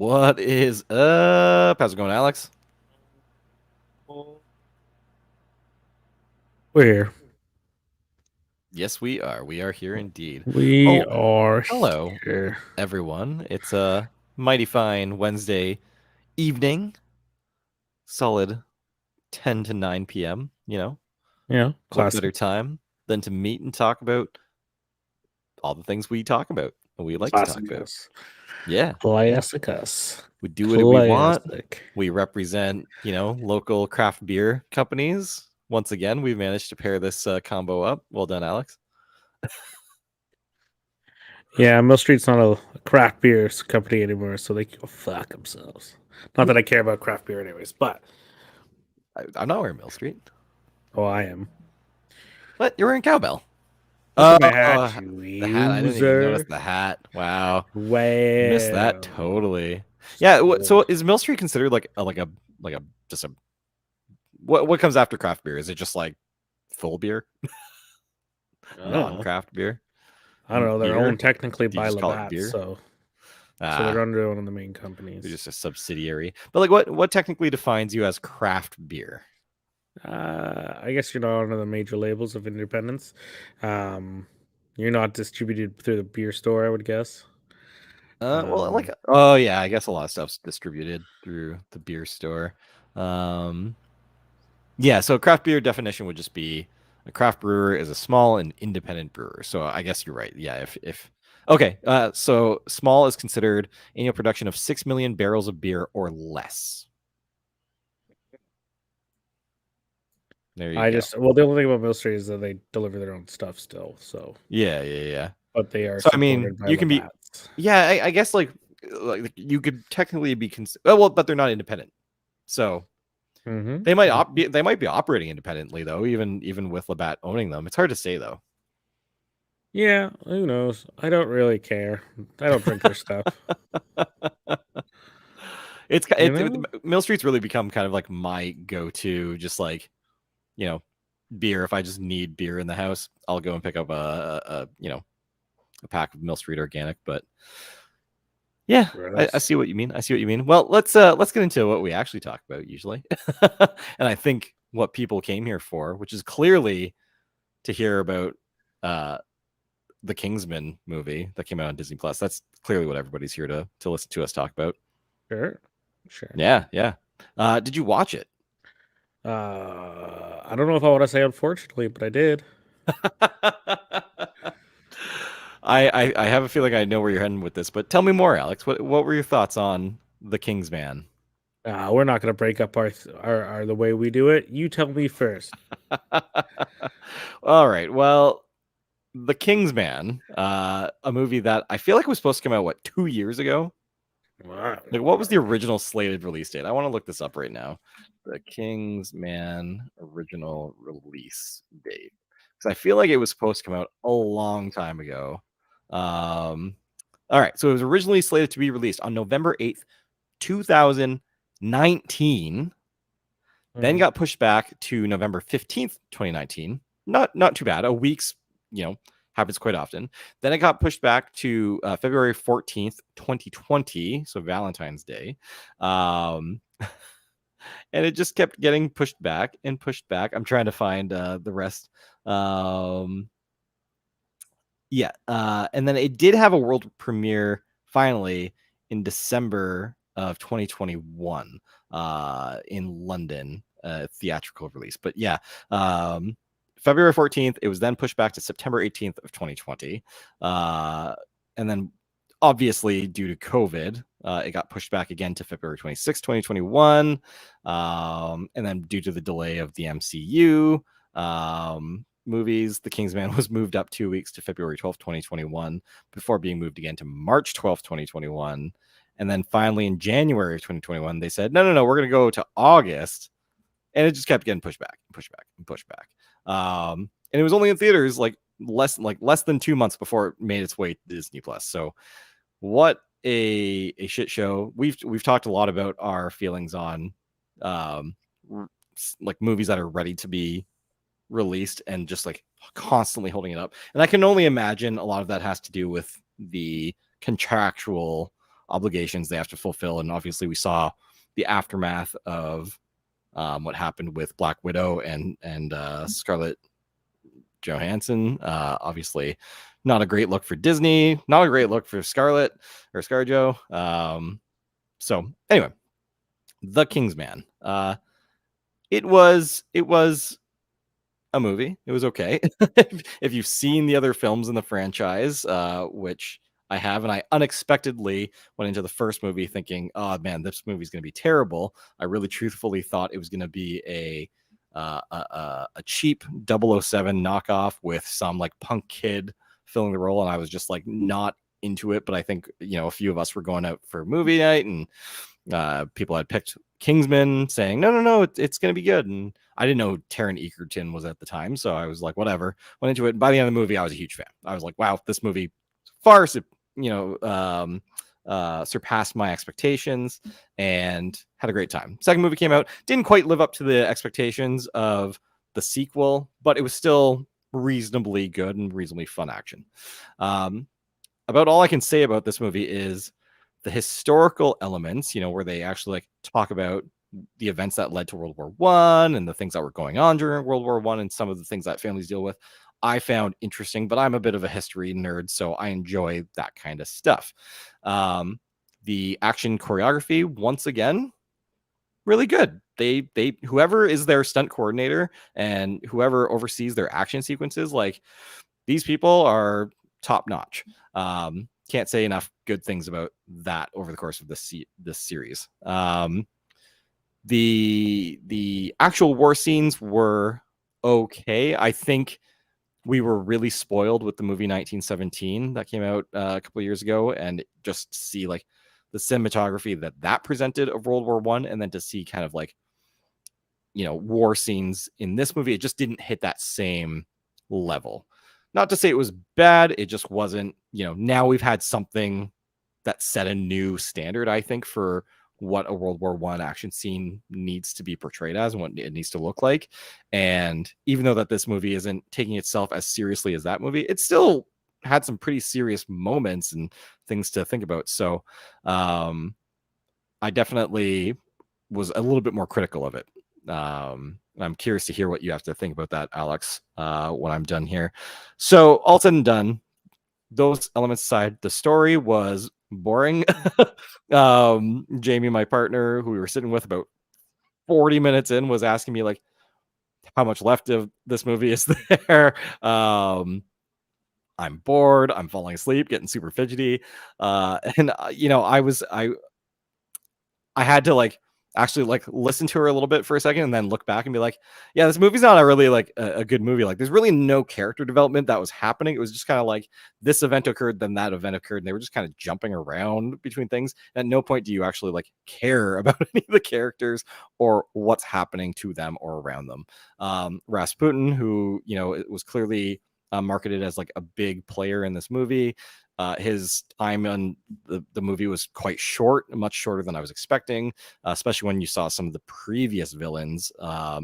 What is up? How's it going, Alex? We're here. Yes, we are. We are here indeed. We Oh, are hello, here. everyone. It's a mighty fine Wednesday evening, solid 10 to 9 p.m. Yeah, What better classic. time than to meet and talk about all the things we talk about and we like to talk Classic about? us. Yeah, yeah. Classic us. We do what we want. Classic. We represent, local craft beer companies. Once again, we managed to pair this combo up. Well done, Alex. Yeah, Mill Street's not a craft beer company anymore, so they can go fuck themselves. Not that I care about craft beer anyways, but I'm not wearing Mill Street. I am. What? You're wearing cowbell? Look Oh, at my hat, you the hat. I didn't even notice loser. the hat. Wow, missed that Well, totally. just Yeah. So old. is Mill Street considered like a just a what comes after craft beer? Is it just like full beer, I don't know. non-craft beer, I don't know. They're beer? owned technically Do you by just call it Labatt, beer? so they're Ah, under one of the main they're companies. just a subsidiary. But like, what technically defines you as craft beer? I guess you're not under the major labels of independence. Um, you're not distributed through the beer store, I would guess. Well, like, Um, oh yeah, I guess a lot of stuff's distributed through the beer store. Um, Yeah, so craft beer definition would just be a craft brewer is a small and independent brewer. So I guess you're right. Yeah, if okay, so small is considered annual production of 6 million barrels of beer or less. There you go. the only thing about Mill Street is that they deliver their own stuff still. So, Yeah. but they are So I mean, supported by you can be, Labatt's. yeah, I guess like you could technically be well, but they're not independent. So Mm-hmm. they might be operating independently though, even with Labatt owning them. It's hard to say though. Yeah, who knows? I don't really care. I don't drink their stuff. You know? Mill Street's really become kind of like my go-to, just like you know beer. If I just need beer in the house, I'll go and pick up a pack of Mill Street Organic. But yeah, I Gross. see what you mean. I see what you mean. Well, let's get into what we actually talk about usually, and I think what people came here for, which is clearly to hear about uh the Kingsman movie that came out on Disney Plus. That's clearly what everybody's here to listen to us talk about. Sure. Sure. Yeah. Did you watch it? I don't know if I want to say unfortunately, but I did. I have a feeling I know where you're heading with this, but tell me more, Alex. What were your thoughts on the Kingsman? We're not going to break up our the way we do it. You tell me first. All right. Well, The Kingsman, a movie that I feel like was supposed to come out 2 years ago. Like, what was the original slated release date? I want to look this up right now. The Kingsman original release date, because I feel like it was supposed to come out a long time ago. All right, so it was originally slated to be released on November 8th, 2019. Then got pushed back to November 15th, 2019. Not too bad. A week's, happens quite often. Then it got pushed back to February 14th, 2020, so Valentine's Day. And it just kept getting pushed back and pushed back. I'm trying to find the rest. And then it did have a world premiere finally in December of 2021 in London, theatrical release. But yeah, February 14th, it was then pushed back to September 18th of 2020. And then obviously due to COVID, it got pushed back again to February 26th, 2021. And then due to the delay of the MCU, movies, The Kingsman was moved up 2 weeks to February 12th, 2021, before being moved again to March 12th, 2021. And then finally in January of 2021, they said, no, we're going to go to August. And it just kept getting pushed back and pushed back and pushed back. And it was only in theaters less than 2 months before it made its way to Disney Plus. So what a shit show. We've talked a lot about our feelings on like movies that are ready to be released and just like constantly holding it up. And I can only imagine a lot of that has to do with the contractual obligations they have to fulfill. And obviously, we saw the aftermath of what happened with Black Widow and Scarlett Johansson. Obviously, not a great look for Disney, not a great look for Scarlett or ScarJo. So anyway, The Kingsman. It was a movie. It was okay. If you've seen the other films in the franchise, which I have, and I unexpectedly went into the first movie thinking, oh man, this movie's going to be terrible. I really truthfully thought it was going to be a cheap 007 knockoff with some like punk kid filling the role, and I was just like not into it. But I think a few of us were going out for movie night, and people had picked Kingsman, saying no, it's going to be good. And I didn't know Taron Egerton was at the time, so I was like, whatever. Went into it. And by the end of the movie, I was a huge fan. I was like, wow, this movie far surpassed my expectations, and had a great time. Second movie came out, didn't quite live up to the expectations of the sequel, but it was still reasonably good and reasonably fun action. About all I can say about this movie is the historical elements, where they actually like talk about the events that led to World War One and the things that were going on during World War One and some of the things that families deal with. I found interesting, but I'm a bit of a history nerd, so I enjoy that kind of stuff. The action choreography, once again, really good. They whoever is their stunt coordinator and whoever oversees their action sequences, like these people are top notch. Can't say enough good things about that over the course of this series. The actual war scenes were okay. I think we were really spoiled with the movie 1917 that came out a couple of years ago, and just see like the cinematography that presented of World War One, and then to see kind of like war scenes in this movie, it just didn't hit that same level. Not to say it was bad, it just wasn't. Now we've had something that set a new standard, I think, for what a World War One action scene needs to be portrayed as and what it needs to look like. And even though that this movie isn't taking itself as seriously as that movie, it still had some pretty serious moments and things to think about. So I definitely was a little bit more critical of it. I'm curious to hear what you have to think about that, Alex, when I'm done here. So all said and done, those elements aside, the story was boring. Jamie, my partner, who we were sitting with about 40 minutes in, was asking me like, how much left of this movie is there? I'm bored. I'm falling asleep, getting super fidgety. And I had to like actually like listen to her a little bit for a second and then look back and be like, yeah, this movie's not a really like a good movie. Like there's really no character development that was happening. It was just kind of like this event occurred, then that event occurred, and they were just kind of jumping around between things. At no point do you actually like care about any of the characters or what's happening to them or around them. Rasputin, who it was clearly marketed as like a big player in this movie, his time on the movie was quite short, much shorter than I was expecting, especially when you saw some of the previous villains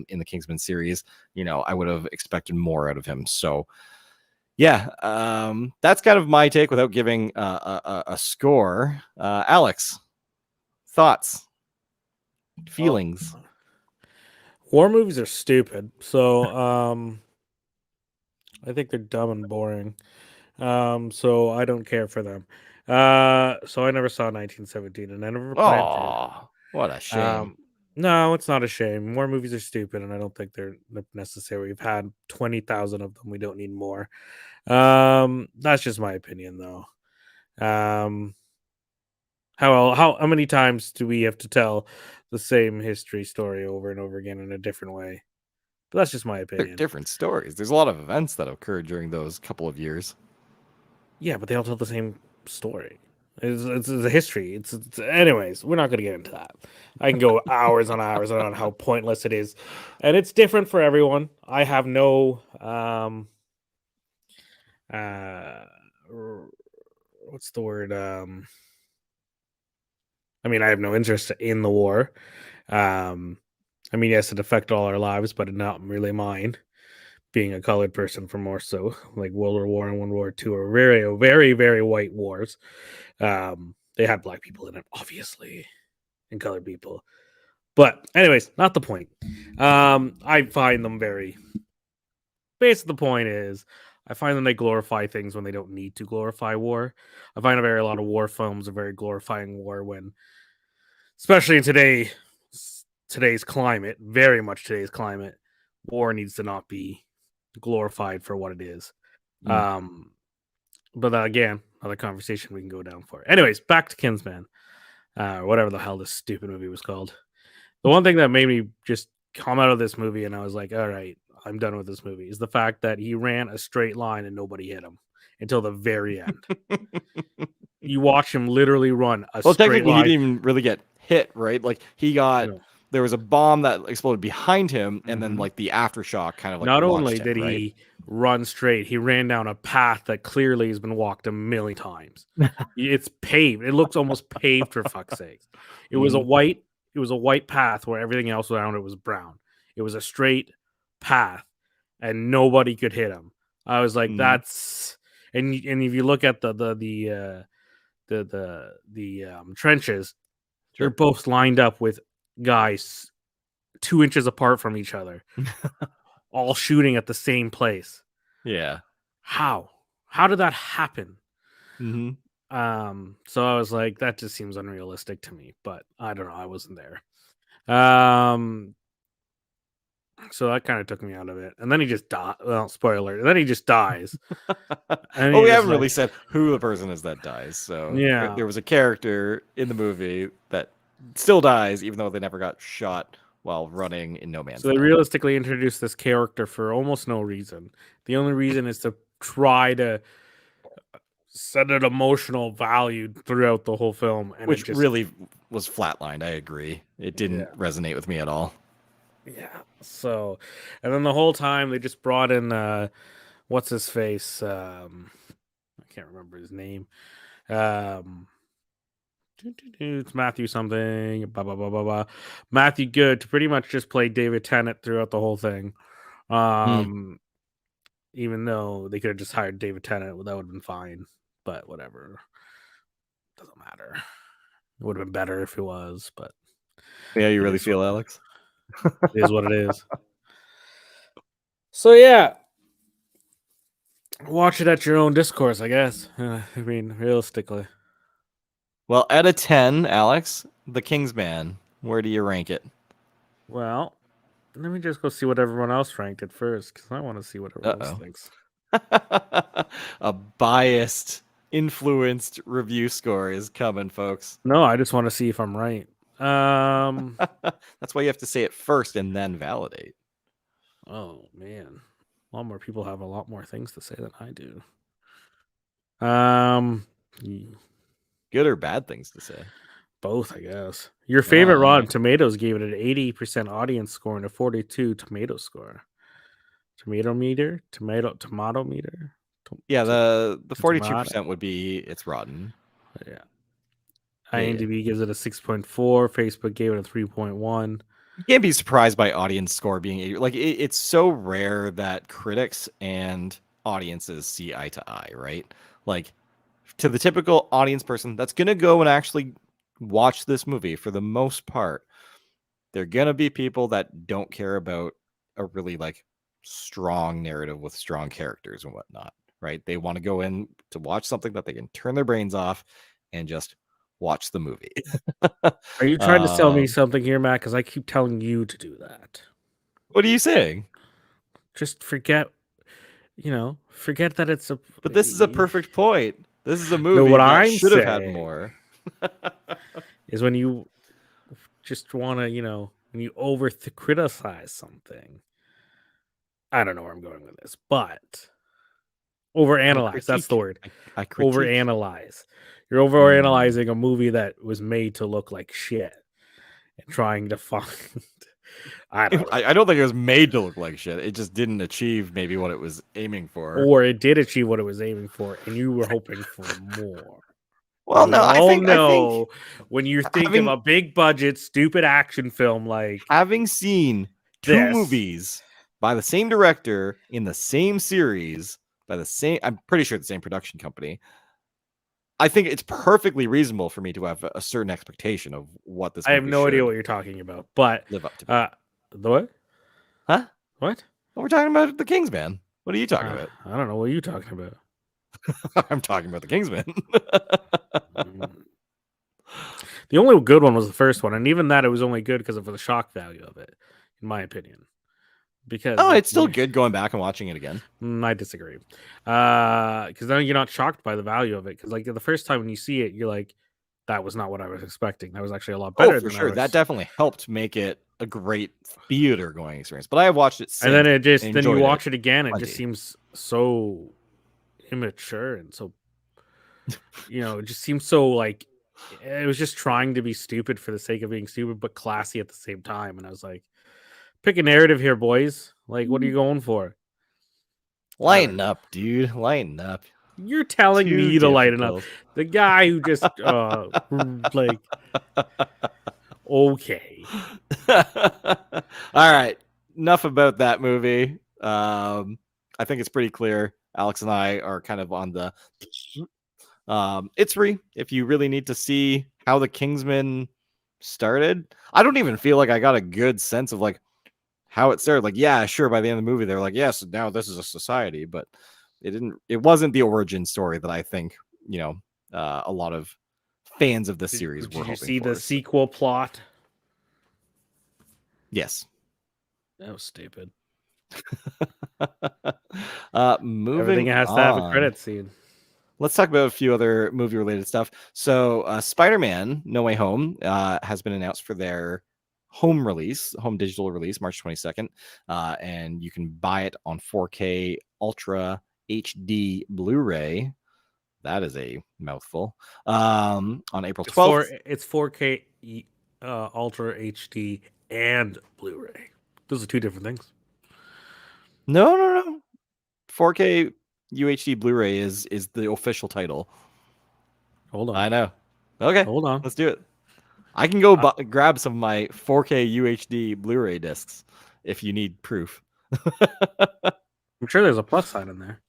in the Kingsman series. I would have expected more out of him. So, yeah, that's kind of my take without giving a score. Alex, thoughts, feelings? War movies are stupid. So I think they're dumb and boring. So I don't care for them. So I never saw 1917, and I never planned to. Oh, what a shame. No, it's not a shame. More movies are stupid, and I don't think they're necessary. We've had 20,000 of them. We don't need more. That's just my opinion, though. How many times do we have to tell the same history story over and over again in a different way? But that's just my They're opinion. different stories. There's a lot of events that occurred during those couple of years. Yeah, but they all tell the same story. It's a history. Anyways. We're not going to get into that. I can go hours on hours on how pointless it is, and it's different for everyone. I have no what's the word? I mean, I have no interest in the war. I mean, yes, it affected all our lives, but not really mine. Being a colored person, for more so, like World War War and World War II are very, very, very white wars. They had black people in it, obviously, and colored people. But anyways, not the point. I find them very. Basically, the point is, I find them they glorify things when they don't need to glorify war. I find a lot of war films are very glorifying war when, especially in today's climate, very much today's climate, war needs to not be glorified for what it is. Mm. But again, another conversation we can go down for. Anyways, back to Kingsman, whatever the hell this stupid movie was called. The one thing that made me just come out of this movie and I was like, all right, I'm done with this movie is the fact that he ran a straight line and nobody hit him until the very end. You watch him literally run a Well, straight technically, he line. didn't even really get hit, right? Like he got No. there was a bomb that exploded behind him, and then like the aftershock kind of like Not launched only him, did right? he run straight, he ran down a path that clearly has been walked a million times. It's paved. It looks almost paved for fuck's sake. It was a Mhm. white. It was a white path where everything else around it was brown. It was a straight path, and nobody could hit him. I was like, Mhm. that's and if you look at trenches, they're Sure. both lined up with guys 2 inches apart from each other, all shooting at the same place. Yeah. How? How did that happen? Hmm. So I was like, that just seems unrealistic to me, but I don't know. I wasn't there. So that kind of took me out of it. And then he just died. Well, spoiler. Then he just dies. And Well, he we just haven't like, really said who the person is that dies. So yeah. there was a character in the movie that still dies, even though they never got shot while running in no man's So they land. realistically introduced this character for almost no reason. The only reason is to try to set an emotional value throughout the whole film, and it Which just really was flatlined. I agree. It didn't yeah. resonate with me at all. Yeah. So, and then the whole time they just brought in what's his face? I can't remember his name. Um, it's Matthew something. Blah blah blah blah blah. Matthew Good to pretty much just play David Tennant throughout the whole thing. Mm. Even though they could have just hired David Tennant, that would have been fine. But whatever, doesn't matter. It would have been better if it was, but Yeah, you it really is what feel, Alex? it is. What it is. So yeah, watch it at your own discourse, I guess. I mean, realistically. Well, out of 10, Alex, The Kingsman, where do you rank it? Well, let me just go see what everyone else ranked it first, because I want to see what everyone else Uh-oh. thinks. A biased, influenced review score is coming, folks. No, I just want to see if I'm right. That's why you have to say it first and then validate. Oh man, a lot more people have a lot more things to say than I do. Y- Good or bad things to say. Both, I guess. Your favorite Uh, Rotten Tomatoes gave it an 80% audience score and a 42 tomato score. Tomato meter, tomato meter. yeah, the Tomato. 42% would be it's rotten. Yeah. Yeah. IMDb gives it a 6.4. Facebook gave it a 3.1. You can't be surprised by audience score being 80. Like it's so rare that critics and audiences see eye to eye, right? Like to the typical audience person that's going to go and actually watch this movie for the most part, they're going to be people that don't care about a really like strong narrative with strong characters and whatnot, right? They want to go in to watch something that they can turn their brains off and just watch the movie. Are you trying to sell me something here, Matt? Because I keep telling you to do that. What are you saying? Just forget, forget that it's a. But this is a perfect point. This is a No, movie what that I'm should have had saying more. is when you just want to, when you over criticize something. I don't know where I'm going with this, but I overanalyze. That's the critique. word. I critique. Overanalyze. You're Mm. overanalyzing a movie that was made to look like shit and trying to find. I don't know. I don't think it was made to look like shit. It just didn't achieve maybe what it was aiming for. Or it did achieve what it was aiming for, and you were hoping for more. Well, And we no, all I think know when you think of having a big budget, stupid action film like having seen two this, movies by the same director in the same series by the same I'm pretty sure the same production company, I think it's perfectly reasonable for me to have a certain expectation of what this I have movie no idea should what you're talking about, but live up to be. the what? Huh? What? Well, we're talking about the Kingsman. What are you talking about? I don't know what you're talking about. I'm talking about the Kingsman. Mm. The only good one was the first one, and even that it was only good because of the shock value of it, in my opinion. Because Oh, like it's still good going back and watching it again. I disagree. Because then you're not shocked by the value of it. Because like the first time when you see it, you're like, that was not what I was expecting. That was actually a lot Oh, better for than I sure. That was. definitely helped make it a great theater going experience. But I have watched it And then since it and just then you enjoyed it watch it again, it just plenty. seems so immature and so it just seems so like it was just trying to be stupid for the sake of being stupid, but classy at the same time. And I was like, pick a narrative here, boys. Like, what are you going for? I don't Lighten know. up, dude. Lighten up. You're telling Too me to lighten up. difficult. The guy who just like okay. All right. Enough about that movie. I think it's pretty clear. Alex and I are kind of on the it's free if you really need to see how the Kingsman started. I don't even feel like I got a good sense of like how it started. Like, yeah, sure, by the end of the movie, they're like, yes, now this is a society, but it wasn't the origin story that I think, a lot of fans of the series were Did you hoping see the for. So, sequel plot? yes. That was stupid. Moving Everything has to have a on. credit scene. Let's talk about a few other movie related stuff. So, Spider-Man No Way Home has been announced for their home digital release, March 22nd. And you can buy it on 4K Ultra HD Blu-ray. That is a mouthful. On April 12th. It's 4K Ultra HD and Blu-ray. Those are two different things. No. 4K UHD Blu-ray is the official title. Hold on. I know. Okay. Hold on. Let's do it. I can go grab some of my 4K UHD Blu-ray discs if you need proof. I'm sure there's a plus sign in there.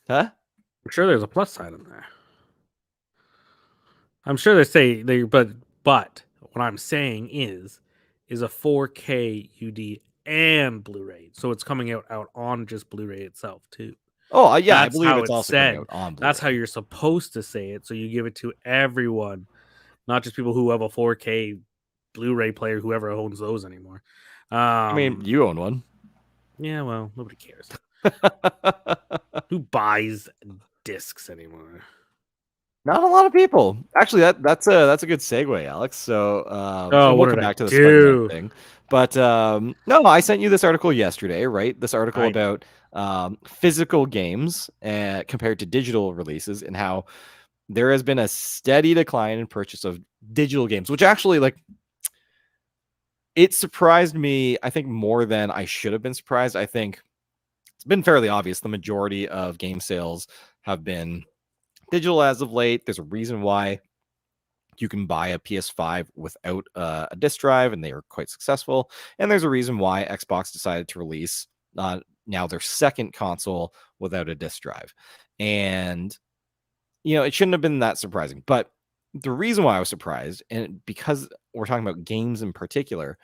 Huh? I'm sure there's a plus sign in there. I'm sure they say they, but what I'm saying is a 4K UD and Blu-ray, so it's coming out on just Blu-ray itself too. Oh, yeah, I That's believe how it's it's also coming said. out on Blu-ray. That's how you're supposed to say it. So you give it to everyone, not just people who have a 4K Blu-ray player, whoever owns those anymore. I mean, you own one. Yeah, well, nobody cares. Who buys discs anymore? Not a lot of people. Actually, that's a good segue, Alex. So, and What we'll did come I back to the Spider-Man do? thing. But no, I sent you this article yesterday, right? This article I know. about physical games compared to digital releases and how there has been a steady decline in purchase of digital games, which actually, like, it surprised me, I think, more than I should have been surprised. I think it's been fairly obvious. The majority of game sales have been digital as of late. There's a reason why you can buy a PS5 without a disc drive, and they are quite successful. And there's a reason why Xbox decided to release now their second console without a disc drive. And, it shouldn't have been that surprising. But the reason why I was surprised, and because we're talking about games in particular,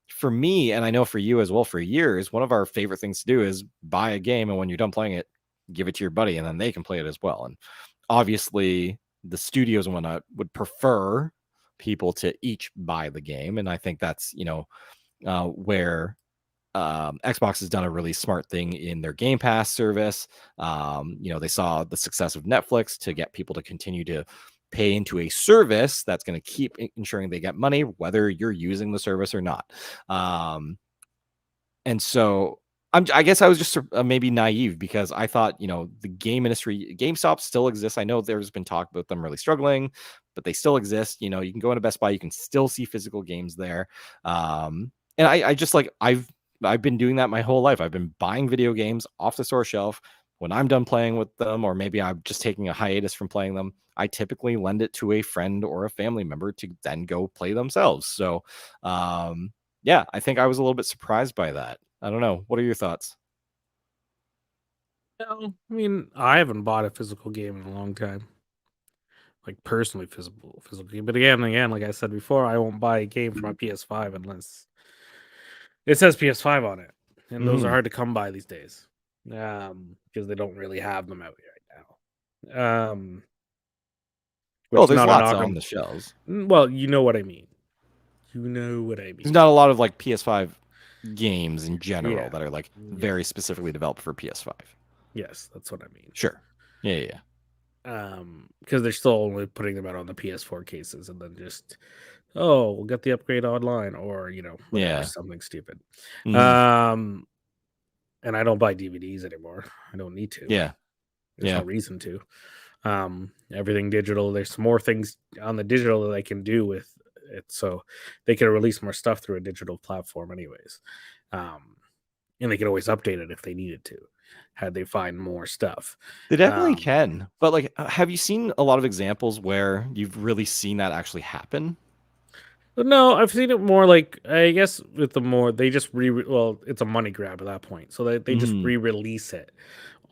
for me, and I know for you as well, for years, one of our favorite things to do is buy a game, and when you're done playing it, give it to your buddy, and then they can play it as well. And obviously, the studios and whatnot would prefer people to each buy the game, and I think that's where Xbox has done a really smart thing in their Game Pass service. They saw the success of Netflix to get people to continue to pay into a service that's going to keep ensuring they get money, whether you're using the service or not. And so I guess I was just maybe naive because I thought, the game industry, GameStop still exists. I know there's been talk about them really struggling, but they still exist. You can go into Best Buy, you can still see physical games there. And I just like, I've been doing that my whole life. I've been buying video games off the store shelf. When I'm done playing with them, or maybe I'm just taking a hiatus from playing them, I typically lend it to a friend or a family member to then go play themselves. So, yeah, I think I was a little bit surprised by that. I don't know. What are your thoughts? No, I mean, I haven't bought a physical game in a long time. like personally physically. But again, like I said before, I won't buy a game for my PS5 unless it says PS5 on it, and those are Mhm. hard to come by these days, because they don't really have them out right now. Well, Which there's not a lots knock on on. the shelves. Well, you know what I mean. You know what I There's mean. not a lot of like PS5 games in general Yeah. that are like Yeah. very specifically developed for PS5. Yes, that's what I mean. Sure. Yeah, yeah, Because they're still only putting them out on the PS4 cases, and then just, oh, we'll get the upgrade online, or whatever, yeah. something stupid. Mhm. Um, and I don't buy DVDs anymore. I don't need to. Yeah, There's no yeah. reason to. Everything digital. There's some more things on the digital that they can do with it, so they can release more stuff through a digital platform, anyways. Um, and they can always update it if they needed to, had they find more stuff. They definitely Um, can. But like, have you seen a lot of examples where you've really seen that actually happen? but no, I've seen it more like, I guess with the more they just well, it's a money grab at that point, so they just Mhm. re-release it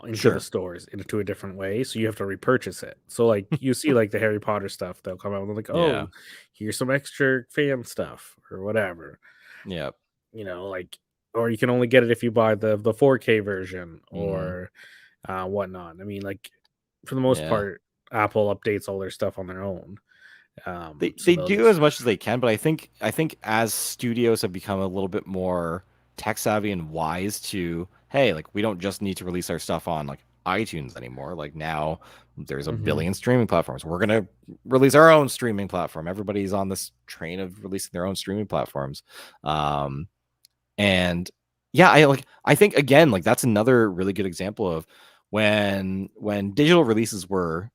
into the Sure. stores into a different way, so you have to repurchase it. So like you see like the Harry Potter stuff, they'll come out and they're like, Yeah. oh, here's some extra fan stuff or whatever, Yeah. like, or you can only get it if you buy the 4K version Mhm. or whatnot. I mean, like, for the most Yeah. part, Apple updates all their stuff on their own. So They they'll do just as much as they can, but I think as studios have become a little bit more tech savvy and wise to, hey, like we don't just need to release our stuff on like iTunes anymore. Like now there's a Mhm. billion streaming platforms. We're gonna release our own streaming platform. Everybody's on this train of releasing their own streaming platforms. Um, and yeah, I think again, like that's another really good example of when digital releases were,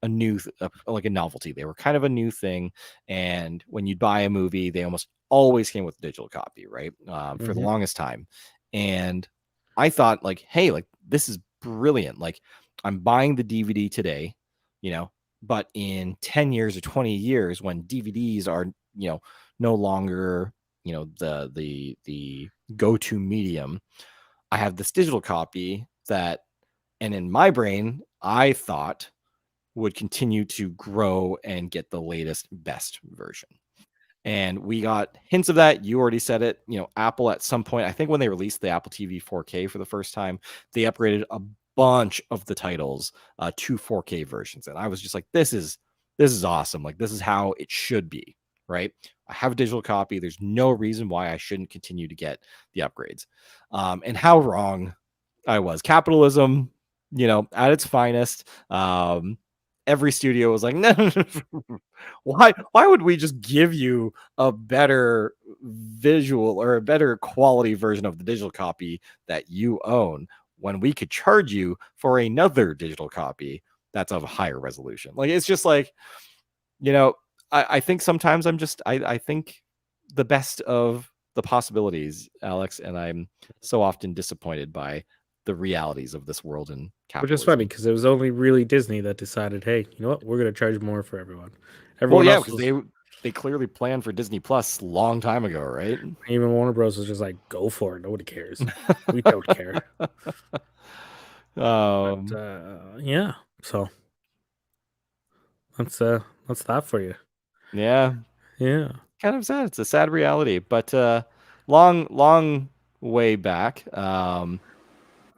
a new like a novelty. They were kind of a new thing, and when you'd buy a movie, they almost always came with a digital copy, right? For the Mhm. longest time. And I thought like, hey, like this is brilliant. Like I'm buying the DVD today, you know, but in 10 years or 20 years when DVDs are, no longer, the go-to medium, I have this digital copy that, and in my brain I thought would continue to grow and get the latest best version. And we got hints of that. You already said it. Apple at some point, I think when they released the Apple TV 4K for the first time, they upgraded a bunch of the titles to 4K versions. And I was just like, this is awesome. Like this is how it should be, right? I have a digital copy. There's no reason why I shouldn't continue to get the upgrades. And how wrong I was. Capitalism, at its finest. Every studio was like, no, no, no, why would we just give you a better visual or a better quality version of the digital copy that you own when we could charge you for another digital copy that's of higher resolution? Like it's just like, you know, I think sometimes I think the best of the possibilities, Alex, and I'm so often disappointed by the realities of this world and Which is funny capitalism. because it was only really Disney that decided, hey, you know what? We're gonna charge more for everyone. Well, Everyone yeah, else because was, they clearly planned for Disney Plus long time ago, right? even Warner Bros. Was just like, go for it. Nobody cares. We don't care. But um, yeah. So that's that for you. yeah, Yeah. kind of sad. It's a sad reality, but long way back.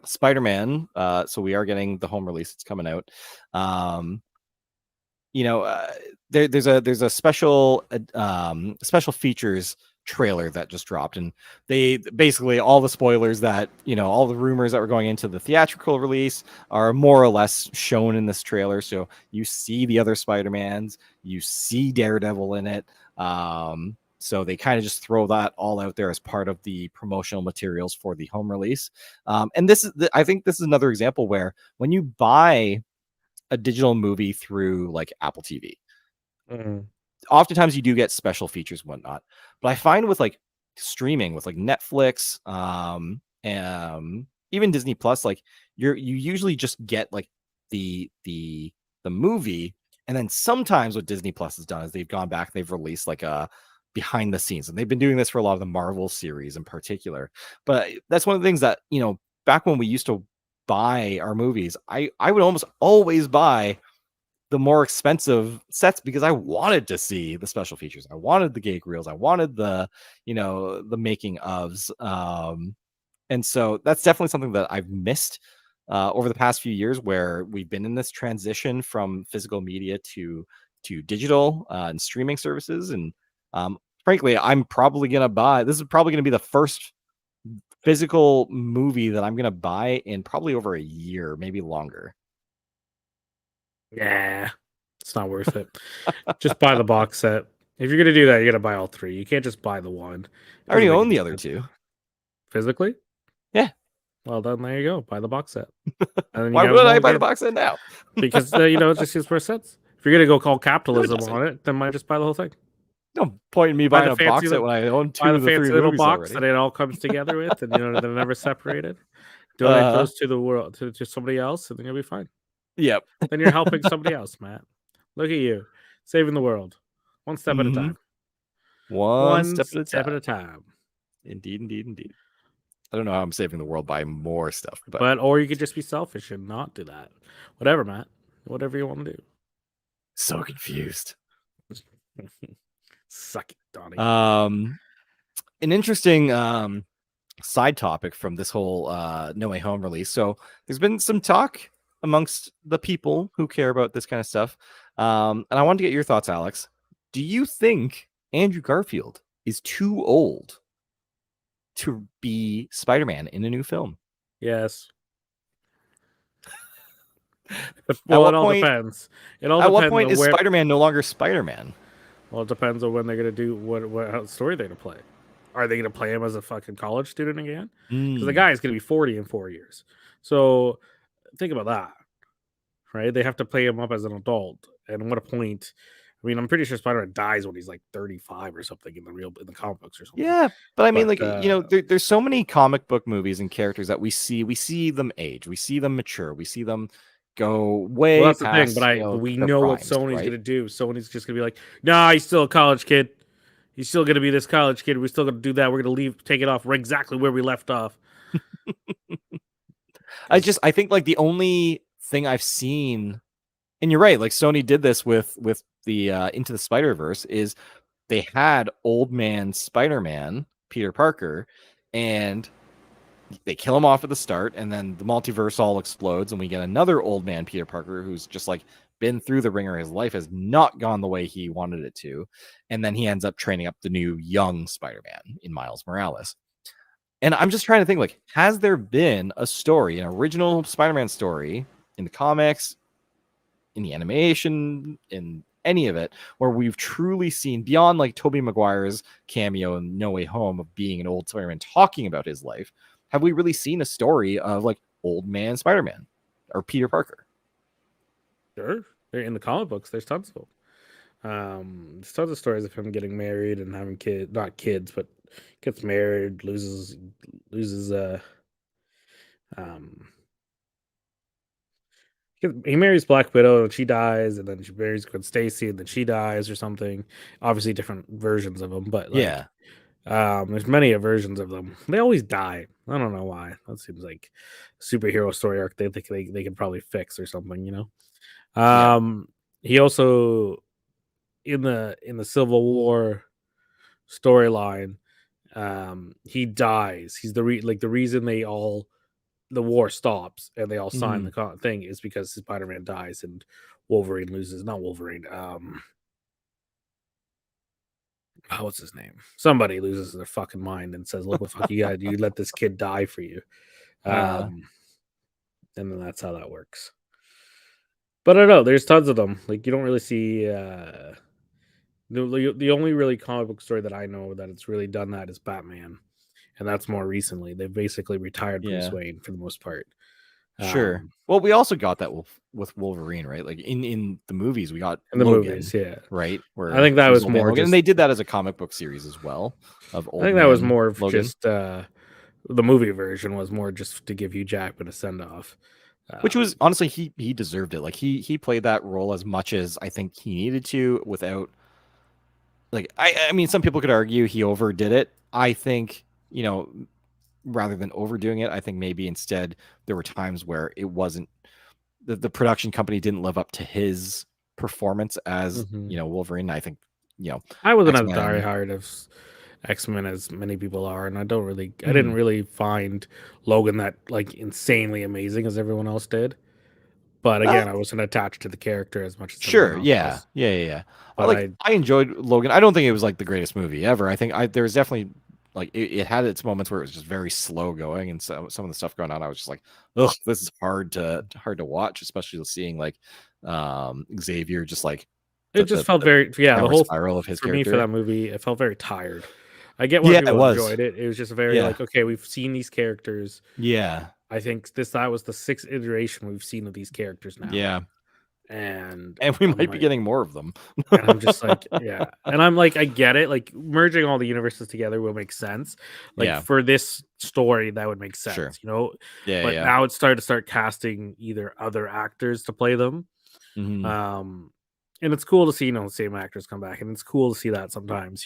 Spider-Man. So we are getting the home release. It's coming out. Um, you know, there's a special features trailer that just dropped, and they basically all the spoilers that all the rumors that were going into the theatrical release are more or less shown in this trailer. So you see the other Spider-Mans, you see Daredevil in it. So they kind of just throw that all out there as part of the promotional materials for the home release. And I think this is another example where when you buy a digital movie through like Apple TV, Mhm. oftentimes you do get special features and whatnot. But I find with like streaming, with like Netflix, even Disney Plus, like you usually just get like the movie, and then sometimes what Disney Plus has done is they've gone back, they've released like a behind the scenes, and they've been doing this for a lot of the Marvel series in particular. But that's one of the things that back when we used to buy our movies, I would almost always buy the more expensive sets because I wanted to see the special features. I wanted the gag reels. I wanted the, the making ofs. And so that's definitely something that I've missed over the past few years, where we've been in this transition from physical media to digital and streaming services. And frankly, I'm probably gonna buy. This is probably gonna be the first physical movie that I'm gonna buy in probably over a year, maybe longer. Yeah, it's not worth it. Just buy the box set. If you're gonna do that, you're gonna buy all three. You can't just buy the one. It I already doesn't make own any the other sense. two. Physically? Yeah. Well, then there you go. Buy the box set, and then you Why have them would I all buy the again. box set now? Because it just seems more sense. If you're gonna go call No, it capitalism doesn't. on it, then might just buy the whole thing. No point in me Buy the buying a fancy, box set when I own buy two the of the three fancy little movies box that already. it all comes together with, and they're never separated. Donate those to the world to somebody else, and then you'll be fine. Yep. Then you're helping somebody else, Matt. Look at you, saving the world, one step at a Mhm. time. One step at a Step at a time. time. Indeed, indeed, indeed. I don't know how I'm saving the world by more stuff, but Or you could just be selfish and not do that. Whatever, Matt. Whatever you want to do. so confused. Suck it, Donnie. An interesting side topic from this whole No Way Home release. So there's been some talk amongst the people who care about this kind of stuff. And I wanted to get your thoughts, Alex. Do you think Andrew Garfield is too old to be Spider-Man in a new film? Yes. At Well, it what all point? depends. It all At what depends point on is where. Spider-Man no longer Spider-Man? Well, it depends on when they're gonna do what story they're gonna play. Are they gonna play him as a fucking college student again? Because the guy is gonna be 40 in 4 years. So think about that, right? They have to play him up as an adult. And what a point! I mean, I'm pretty sure Spider-Man dies when he's like 35 or something in the comic books or something. Yeah, but I mean, But like, there's so many comic book movies and characters that we see them age, we see them mature, we see them go well, way that's the thing. past, But we their know what primes, Sony's right? gonna do. Sony's just gonna be like, nah, he's still a college kid. He's still gonna be this college kid. We're still gonna do that. We're gonna take it off exactly where we left off. I think like the only thing I've seen, and you're right, like Sony did this with the Into the Spider-Verse, is they had old man Spider-Man, Peter Parker, and they kill him off at the start, and then the multiverse all explodes, and we get another old man Peter Parker who's just like been through the ringer. His life has not gone the way he wanted it to, and then he ends up training up the new young Spider-Man in Miles Morales. And I'm just trying to think, like, has there been a story, an original Spider-Man story in the comics, in the animation, in any of it, where we've truly seen, beyond like Tobey Maguire's cameo in No Way Home of being an old Spider-Man talking about his life, have we really seen a story of like old man Spider-Man or Peter Parker? Sure, they're in the comic books. There's tons of them. There's tons of stories of him getting married and having kids, not kids, but gets married, loses um he marries Black Widow and she dies, and then she marries Gwen Stacy and then she dies or something. Obviously different versions of them, but like Yeah. there's many versions of them. They always die. I don't know why. That seems like a superhero story arc they think they could probably fix or something, Yep. He also in the Civil War storyline, he dies. He's the reason the war stops and they all sign Mhm. the thing is because Spider-Man dies and Wolverine loses. Not Wolverine. What's his name? Somebody loses their fucking mind and says, "Look what fuck you got. You let this kid die for you." Uh, Um, and then that's how that works. But I don't know. There's tons of them. Like you don't really see. The only really comic book story that I know that it's really done that is Batman, and that's more recently. They've basically retired Bruce yeah. Wayne for the most part. Sure. Um, Well, we also got that with Wolverine, right? Like in the movies, we got in the movies, Logan, yeah. right? I Where think that he was was old man more Logan, and just. they did that as a comic book series as well of I old think that was man more of Logan. just the movie version was more just to give Hugh Jackman a send off. Which was honestly he deserved it. Like he played that role as much as I think he needed to without like I mean some people could argue he overdid it. I think, rather than overdoing it, I think maybe instead there were times where it wasn't the production company didn't live up to his performance as Mhm. Wolverine. I think I wasn't as X-Men. diehard of X-Men as many people are, and I didn't Mhm. really find Logan that like insanely amazing as everyone else did. But Uh, again, I wasn't attached to the character as much as everyone sure, else yeah, was. yeah, yeah, yeah. But I I enjoyed Logan. I don't think it was like the greatest movie ever. I think there was definitely like it had its moments where it was just very slow going, and some of the stuff going on, I was just like, ugh, this is hard to watch, especially seeing like Xavier just like it just felt the very the downward whole spiral of his for me for character. that movie, it felt very tired. I get why Yeah, it people was. enjoyed it. It was just very Yeah, like, okay, we've seen these characters. yeah, I think that was the sixth iteration we've seen of these characters now. yeah. And And we I'm might be like getting more of them. and I'm just like, yeah. And I'm like, I get it. Like merging all the universes together will make sense. Like Yeah, for this story, that would make sure. sense, you know. Yeah, But yeah. now it's started to start casting either other actors to play them. Hmm. Um, and it's cool to see, the same actors come back, and it's cool to see that sometimes,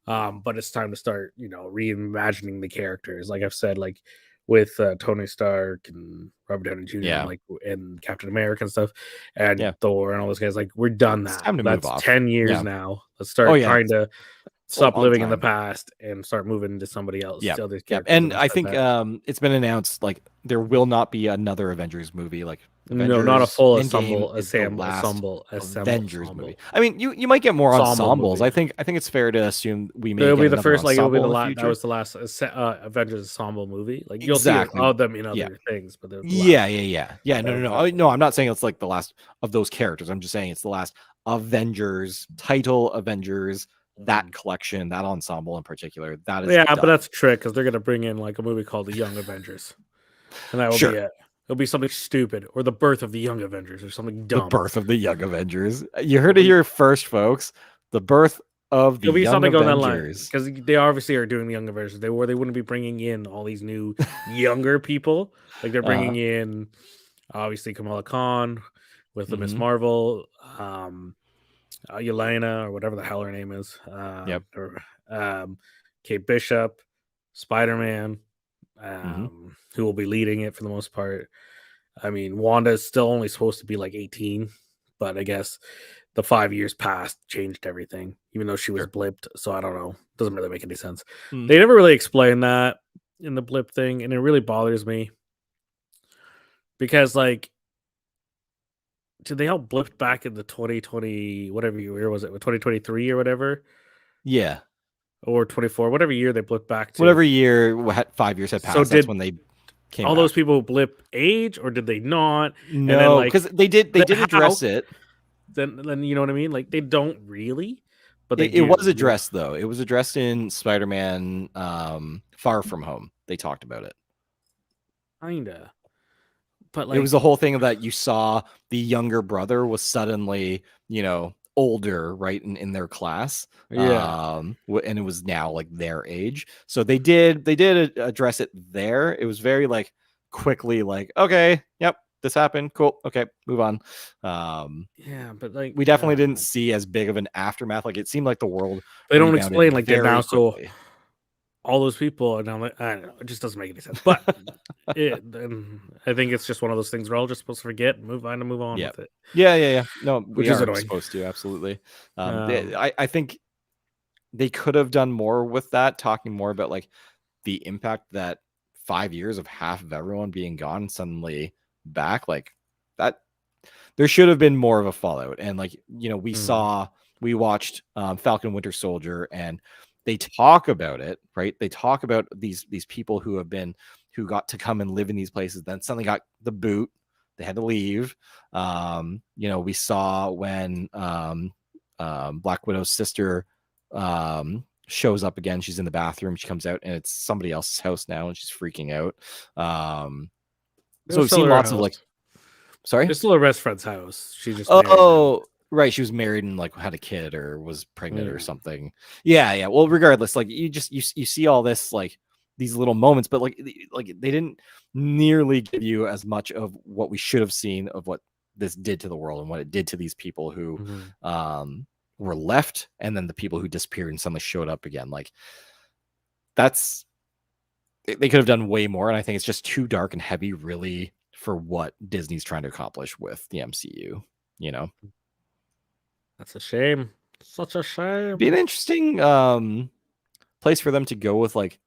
but it's time to start, reimagining the characters. Like I've said, like with Tony Stark and Robert Downey Jr. and Yeah, like and Captain America and stuff, and yeah. Thor and all those guys. Like we're done It's that. time to move That's off. 10 years Yeah. now. Let's Oh start yeah, trying it's to a stop long living in the time. past and start moving into somebody else, Yeah, to other yeah. characters. And And I've I said think that. it's been announced like there will not be another Avengers movie. Like No, not a Avengers full Endgame is the last Avengers movie. ensemble. I mean, you might get more Ensemble ensembles. movie. I think it's fair to assume we may It'll get be the another first, like it'll be ensemble the in the last. That future. was the last Avengers ensemble movie. Like you'll see Exactly. all of them in Yeah. other things, but they're the Yeah, last yeah, yeah. Yeah, no, that no, was no. left. No, I'm not saying it's like the last of those characters. I'm just saying it's the last Avengers title Avengers, that Mhm. collection, that ensemble in particular. That is Yeah, but done. that's a trick because they're gonna bring in like a movie called The Young Avengers, and that will be Sure. it. It'll be something stupid, or The Birth of the Young Avengers, or something The dumb. birth of the Young Avengers. You heard It'll it be here first, folks. The birth of the it'll be Young something on that line Avengers. because they obviously are doing the Young Avengers. They wouldn't be bringing in all these new younger people. Like they're Uh, bringing in obviously Kamala Khan with the Miss hmm. Marvel. Yelena or whatever the hell her name is, Yep. or Kate Bishop, Spider Man, Hmm. who will be leading it for the most part. I mean, Wanda is still only supposed to be like 18, but I guess the 5 years past changed everything, even though she was Sure. blipped. So I don't know. Doesn't really make any sense. Mm. They never really explained that in the blip thing, and it really bothers me because, like, did they all blip back in the 2020, whatever year was it, 2023 or whatever? Yeah. Or 24, whatever year they blipped back to. Whatever year 5 years had So passed, that's did when they came all those back. people blip age or did they not? And then No, like because they then did how? address it. Then you know what I mean? Like they don't really, but they It was do. addressed though. It was addressed in Spider-Man Far From Home. They talked about it. Kinda. But It was the like whole thing that you saw the younger brother was suddenly, older, right, in their class. yeah. And it was now like their age. So they did address it there. It was very like quickly like, okay, yep, this happened. Cool. Okay, move on. Yeah, but like We definitely didn't see as big of an aftermath. Like it seemed like the world they don't rebounded explain like they're now very so quickly. all those people and I'm like, I don't know, it just doesn't make any sense. But then I think it's just one of those things we're all just supposed to forget and move on Yeah. with it, Yeah, yeah, yeah. No, which we is are annoying. supposed to, absolutely. Um I think they could have done more with that, talking more about like the impact that 5 years of half of everyone being gone suddenly back, like that. There should have been more of a fallout. And like, mhm, we watched Falcon Winter Soldier, and they talk about it, right? They talk about these people who got to come and live in these places, then suddenly got the boot. They had to leave. We saw when Black Widow's sister shows up again. She's in the bathroom. She comes out, and it's somebody else's house now, and she's freaking out. it So was we've still seen her lots of house. like, sorry. It's still her best friend's house. She's just married now. Oh, right. She was married and like had a kid or was pregnant or Yeah. something. Yeah, yeah. Well, regardless, like you see all this like these little moments, but like they didn't nearly give you as much of what we should have seen of what this did to the world and what it did to these people who Mhm. were left, and then the people who disappeared and suddenly showed up again. Like that's they could have done way more, and I think it's just too dark and heavy, really, for what Disney's trying to accomplish with the MCU. You know. That's a shame. Such a shame. Be an interesting place for them to go with like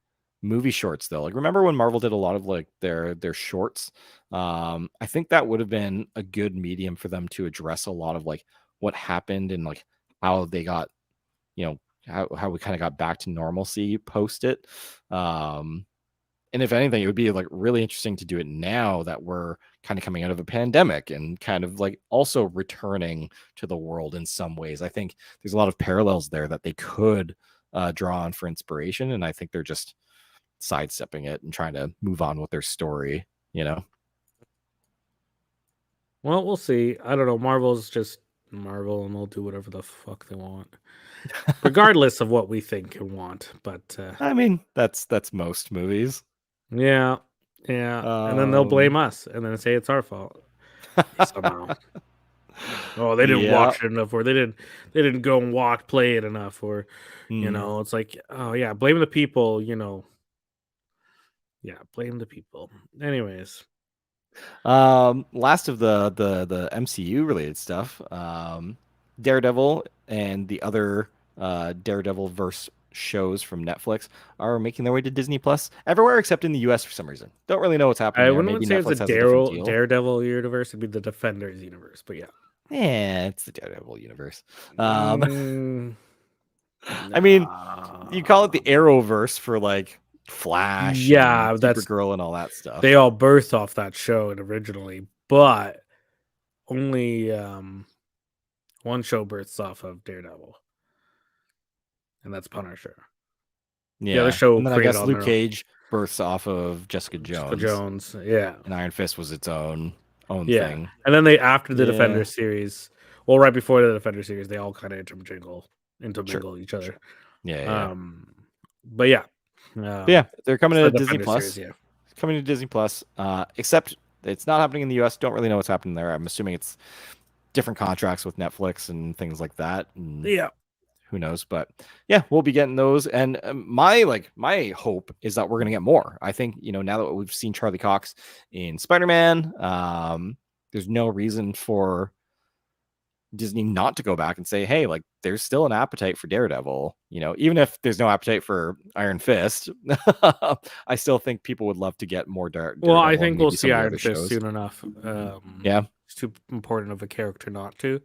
movie shorts though. Like remember when Marvel did a lot of like their shorts? I think that would have been a good medium for them to address a lot of like what happened and like how they got, how we kind of got back to normalcy post it. And if anything, it would be like really interesting to do it now that we're kind of coming out of a pandemic and kind of like also returning to the world in some ways. I think there's a lot of parallels there that they could draw on for inspiration, and I think they're just sidestepping it and trying to move on with their story. Well, we'll see. I don't know. Marvel's just Marvel, and they'll do whatever the fuck they want, regardless of what we think and want. But I mean, that's most movies. yeah, and then they'll blame Um, us, and then say it's our fault somehow. Oh, they didn't yeah. watch it enough, or they didn't go and play it enough, or Mm. it's like, oh yeah, blame the people. Yeah, blame the people. Anyways, Last of the MCU related stuff. Daredevil and the other Daredevil verse shows from Netflix are making their way to Disney Plus everywhere except in the US for some reason. Don't really know what's happening I there. wouldn't Maybe say it's a Netflix has a different deal. Daredevil universe. It'd be the Defenders universe, but yeah. Yeah, it's the Daredevil universe. Mm, I mean, you call it nah. the Arrowverse for like Flash and Yeah, Supergirl and all that they stuff. all birthed off that show originally, but only one show births off of Daredevil, and that's Punisher. The other Yeah. show And then I created guess on Luke their own. Cage births off of Jessica Jessica Jones. Jones, yeah, And Iron Fist was its own yeah. thing. And then they after the Yeah. Defender series, well, right before the Defender series, they all kind of Sure. intermingle each other. Sure. Yeah. Um, but yeah, But yeah, they're coming it's the to Disney Defender series, Plus. yeah. Coming to Disney Plus. Except it's not happening in the US. Don't really know what's happening there. I'm assuming it's different contracts with Netflix and things like that. And Yeah. who knows? But yeah, we'll be getting those. And my hope is that we're gonna get more. I think now that we've seen Charlie Cox in Spider-Man, there's no reason for Disney not to go back and say, hey, like there's still an appetite for Daredevil, even if there's no appetite for Iron Fist. I still think people would love to get more Well, I Daredevil and think we'll maybe see some of the Iron other Fist shows. soon enough. Yeah, It's too important of a character not to.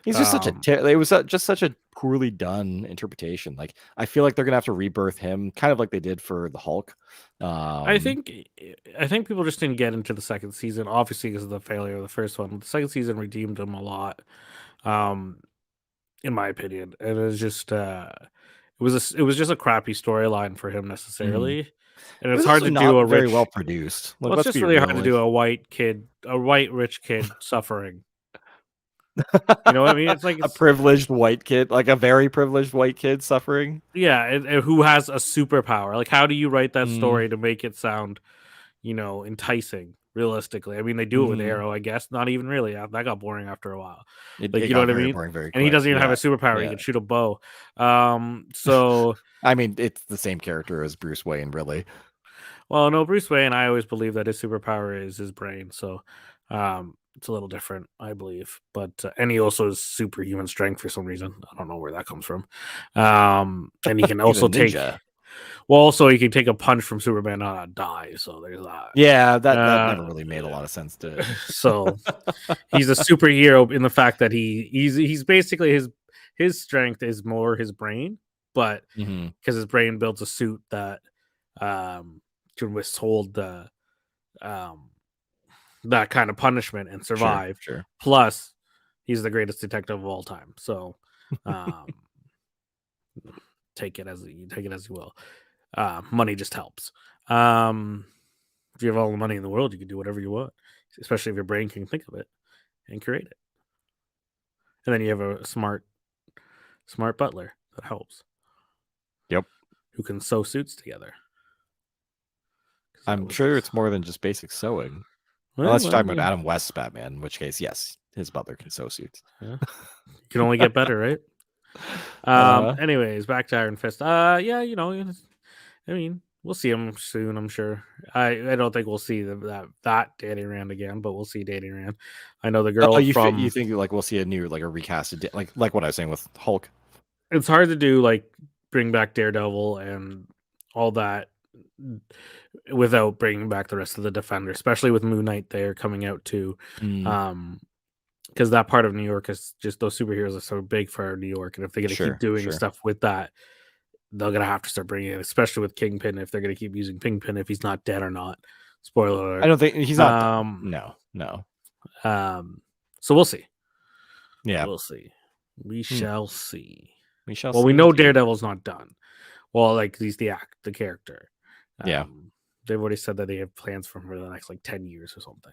he's just Um, it was just such a poorly done interpretation. Like I feel like they're gonna have to rebirth him, kind of like they did for the Hulk. I Um, think I think people just didn't get into the second season, obviously because of the failure of the first one. The second season redeemed him a lot, um, in my opinion. And it was just it was just a crappy storyline for him mhm. necessarily, and It it's was hard also to do not a very well rich. produced. Like Well, it's let's just be really hard real, to do like a white rich kid suffering. You know what I mean? It's like a it's privileged white kid, like a very privileged white kid suffering. yeah, and who has a superpower? Like, how do you write that Mm, story to make it sound enticing realistically? I mean, they do it with mhm. Arrow, I guess. Not even really. That got boring after a while. It Like, you know got what I very mean? boring very And he quick. doesn't even have Yeah. a superpower. He Yeah. can shoot a bow. So I mean, it's the same character as Bruce Wayne, really. well, no, Bruce Wayne, I always believe that his superpower is his brain. So, it's a little different, I believe. But and he also has superhuman strength for some reason. I don't know where that comes from. And he can He's a also take ninja. well, also he can take a punch from Superman and not die. So there's that. Yeah, that Uh, never really made a lot of sense to. so he's a superhero in the fact that he's basically his strength is more his brain, but Mhm. because his brain builds a suit that um can withhold the um that kind of punishment and Sure, survive. sure. Plus, he's the greatest detective of all time. So um take it as you will. Money just helps. Um if you have all the money in the world, you can do whatever you want, especially if your brain can think of it and create it. And then you have a smart butler that helps, Yep. who can sew suits together. 'Cause that I'm was sure it's more than just basic sewing. well, Unless you're well, talking about Adam West's Batman, in which case, yes, his butler can sew suits. yeah. You can only get better, right? Uh, Anyways, back to Iron Fist. Yeah, I mean, We'll see him soon, I'm sure. I don't think we'll see that Danny Rand again, but we'll see Danny Rand. I know the Oh, girl you from. think like we'll see a new like a recasted like what I was saying with Hulk? It's hard to do like bring back Daredevil and all that without bringing back the rest of the Defender, especially with Moon Knight there coming out too. Mm, Um, because that part of New York is just those superheroes are so big for New York, and if they're gonna keep sure, doing sure. stuff with that, they're gonna have to start bringing it, especially with Kingpin. If they're gonna keep using Kingpin, if he's not dead or not. Spoiler I alert. don't think he's not dead. Um, No, no. um, so we'll see. Yeah, We'll see. We hmm. shall see. We shall Well, we see know indeed. Daredevil's not done. Well, like he's the character. Yeah. They've already said that they have plans for him for the next like 10 years or something.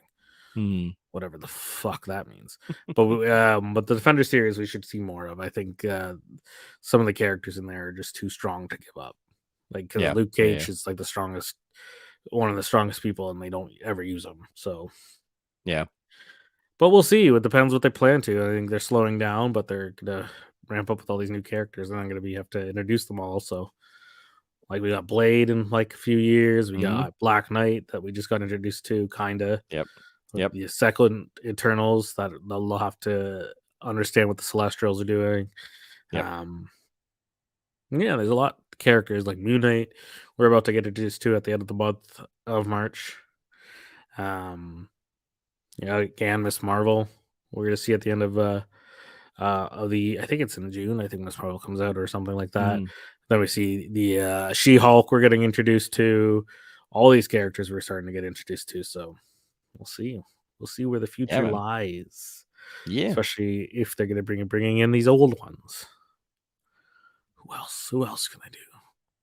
Hmm. Whatever the fuck that means. But the Defender series we should see more of. I think some of the characters in there are just too strong to give up. Like because Yeah, Luke yeah, yeah. Cage is like the strongest, one of the strongest people, and they don't ever use him. So, Yeah. but we'll see. It depends what they plan to. I think they're slowing down, but they're gonna ramp up with all these new characters, and I'm gonna have to introduce them all. So, like we got Blade in like a few years. We Hmm. got Black Knight that we just got introduced to, kinda. Yep. Yep. The second Eternals that they'll have to understand what the Celestials are doing. Yep. Um, yeah, there's a lot of characters like Moon Knight. We're about to get introduced to at the end of the month of March. Um, yeah, again, Miss Marvel. We're gonna see at the end of the. I think it's in June. I think Miss Marvel comes out or something like that. Mm, Then we see the She Hulk. We're getting introduced to all these characters. We're starting to get introduced to. So we'll see. We'll see where the yeah, future man. lies, Yeah. especially if they're going to bringing in these old ones. Who else? Who else can I do?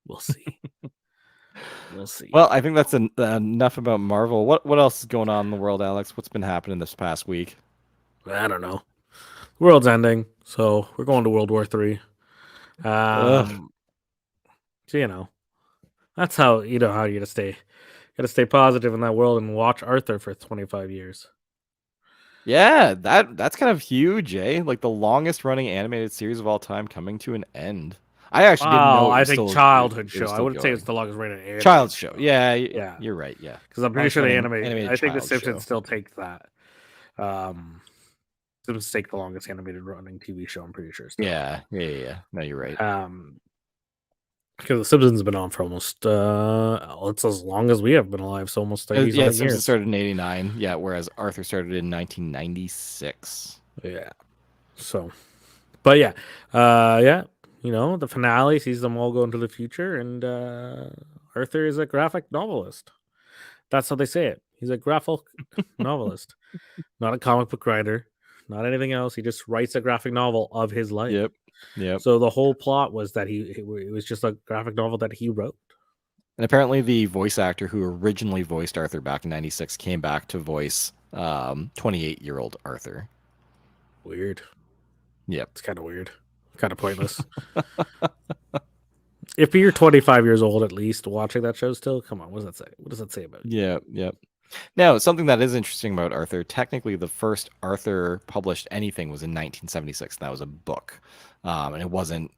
We'll see. We'll Well, see. I think that's enough about Marvel. What else is going on in the world, Alex? What's been happening this past week? I don't know. The world's ending, so we're going to World War III. Ugh. Um, so that's how how you gotta stay positive in that world and watch Arthur for 25 years. Yeah, that's kind of huge, eh? Like the longest running animated series of all time coming to an end. I actually didn't Wow, know I think childhood it show. was I still wouldn't say it's going. the longest running animated Child's show. show. Yeah, Yeah, you're right. Yeah. because I'm pretty Longest sure the running animated. animated I think the child Simpsons show. still take that. Um, Simpsons take the longest animated running TV show. I'm pretty sure still. Yeah, yeah, yeah, yeah. No, you're right. Because the Simpsons have been on for almost it's as long as we have been alive, so almost 30 Yeah, something Simpsons years. started in '89. Yeah, whereas Arthur started in 1996. Yeah. So, but yeah, yeah, the finale sees them all go into the future, and Arthur is a graphic novelist. That's how they say it. He's a graphic novelist, not a comic book writer, not anything else. He just writes a graphic novel of his life. Yep. Yep. So the whole plot was that it was just a graphic novel that he wrote. And apparently, the voice actor who originally voiced Arthur back in '96 came back to voice 28-year-old Arthur. Weird. Yep. It's kind of weird. Kind of pointless. If you're 25 years old at least watching that show still, come on, what does that say? What does that say about you? Yep. Yep. Now, something that is interesting about Arthur, technically the first Arthur published anything was in 1976. That was a book. And it wasn't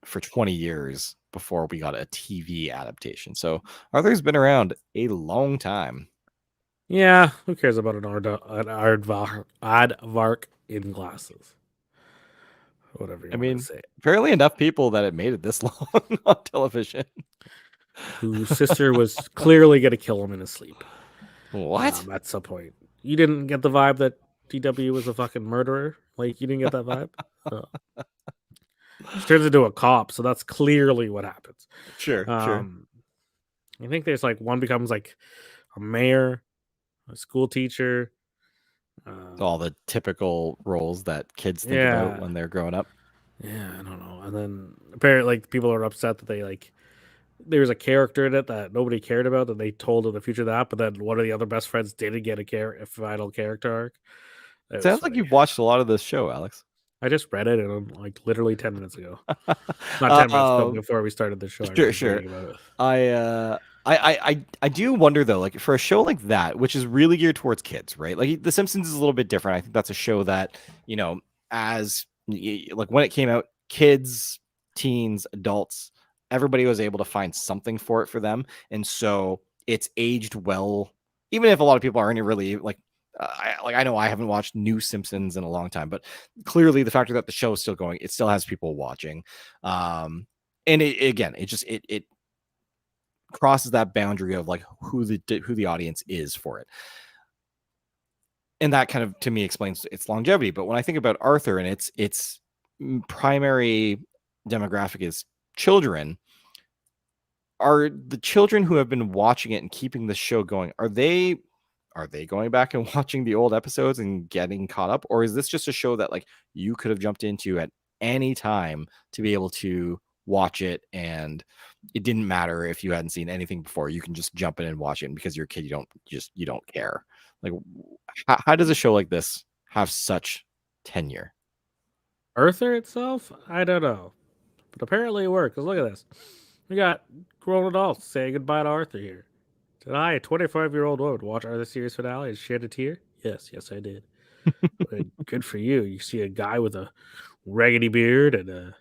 for 20 years before we got a TV adaptation. So Arthur's been around a long time. Yeah, who cares about an aardvark in glasses? Whatever you I want to mean, say. apparently enough people that it made it this long on television. Whose sister was clearly going to kill him in his sleep. What? At some point. You didn't get the vibe that DW was a fucking murderer? Like, you didn't get that vibe? She turns into a cop, so that's clearly what happens. Sure, sure. I think there's like one becomes like a mayor, a school teacher. All the typical roles that kids think about Yeah. when they're growing up. Yeah, I don't know. And then apparently, like, people are upset that they like there was a character in it that nobody cared about that they told in the future that, but then one of the other best friends didn't get a final character arc. It was Sounds like funny. you've watched a lot of this show, Alex. I just read it and like literally 10 minutes ago. Not 10 minutes, but before we started the show. Sure, sure. I do wonder though, like for a show like that, which is really geared towards kids, right? Like The Simpsons is a little bit different. I think that's a show that, as like when it came out, kids, teens, adults everybody was able to find something for it for them, and so it's aged well. Even if a lot of people aren't really like, I know I haven't watched new Simpsons in a long time, but clearly the factor that the show is still going, it still has people watching. And it crosses that boundary of like who the audience is for it. And that kind of to me explains its longevity. But when I think about Arthur and its primary demographic is children, are the children who have been watching it and keeping the show going, are they going back and watching the old episodes and getting caught up, or is this just a show that like you could have jumped into at any time to be able to watch it, and it didn't matter if you hadn't seen anything before, you can just jump in and watch it, and because you're a kid you don't care? Like, how does a show like this have such tenure? Arthur itself, I don't know, but apparently it worked. Cause look at this, we got grown adults saying goodbye to Arthur here. Did I, a 25-year-old woman, watch Arthur series finale and shed a tear? Yes, I did. Good for you. You see a guy with a raggedy beard and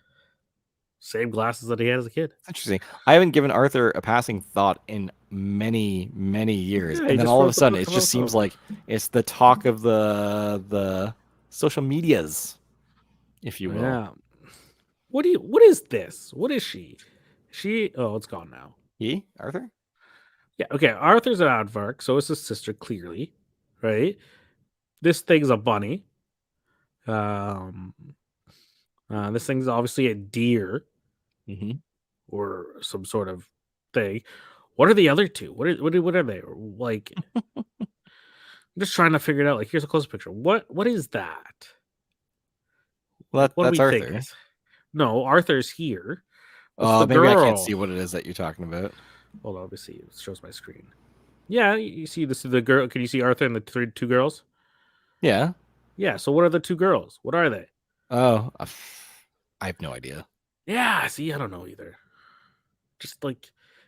same glasses that he had as a kid. Interesting. I haven't given Arthur a passing thought in many, many years, Yeah, he and then just all of wrote a the sudden, book it about just seems himself. like it's the talk of the social medias, if you will. Yeah. What is this? What is she? Oh, it's gone now. He, Arthur? Yeah, okay. Arthur's an aardvark, so is his sister, clearly. Right? This thing's a bunny. Um this thing's obviously a deer Mm-hmm. or some sort of thing. What are the other two? What are they? Like, I'm just trying to figure it out. Like, here's a close picture. What is that? Well, Like, what do that's we think Arthur. is? No, Arthur's here. What's the Maybe I can't girl? see what it is that you're talking about. Hold on, let me see. It shows my screen. Yeah, you see this is the girl. Can you see Arthur and the two girls? Yeah. Yeah. So what are the two girls? What are they? Oh, I have no idea. Yeah. See, I don't know either. Just like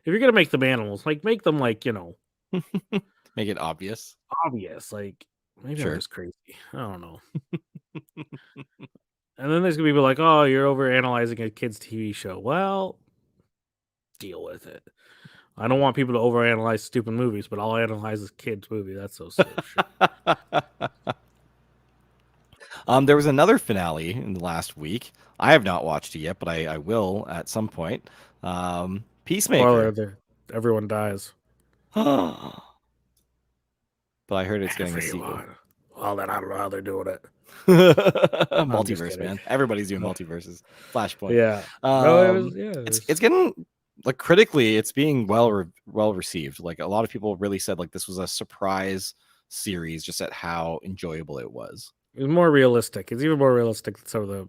if you're gonna make them animals, like make them like Make it obvious. obvious. Like maybe I'm Sure. just crazy. I don't know. And then there's gonna be people like, oh, you're over analyzing a kid's TV show. Well, deal with it. I don't want people to overanalyze stupid movies, but I'll analyze this kid's movie. That's so silly. There was another finale in the last week. I have not watched it yet, but I will at some point. Spoiler: Peacemaker. everyone dies. But I heard it's getting a sequel. Everyone. Well, then I don't know how they're doing it. I'm just Multiverse, kidding. man. Everybody's doing multiverses. Flashpoint. Yeah. No, it was. Yeah. It's getting like critically, it's being well received. Like a lot of people really said like this was a surprise series, just at how enjoyable it was. It's more realistic. It's even more realistic than some of the.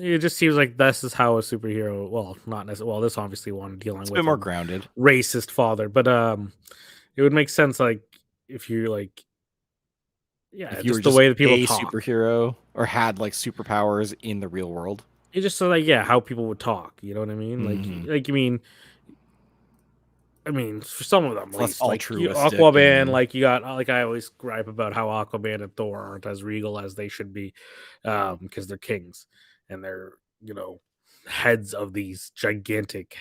It just seems like this is how a superhero. Well, not necessarily. Well, this obviously one dealing It's a with bit more a grounded. racist father, but it would make sense like if you like, yeah, If you were just the just way that people a talk. superhero or had like superpowers in the real world. It's just so like yeah, how people would talk. You know what I mean? Mhm. Like you mean. I mean, for some of them, at It's less least, like altruistic Aquaman, and like you got, like I always gripe about how Aquaman and Thor aren't as regal as they should be, because they're kings and they're heads of these gigantic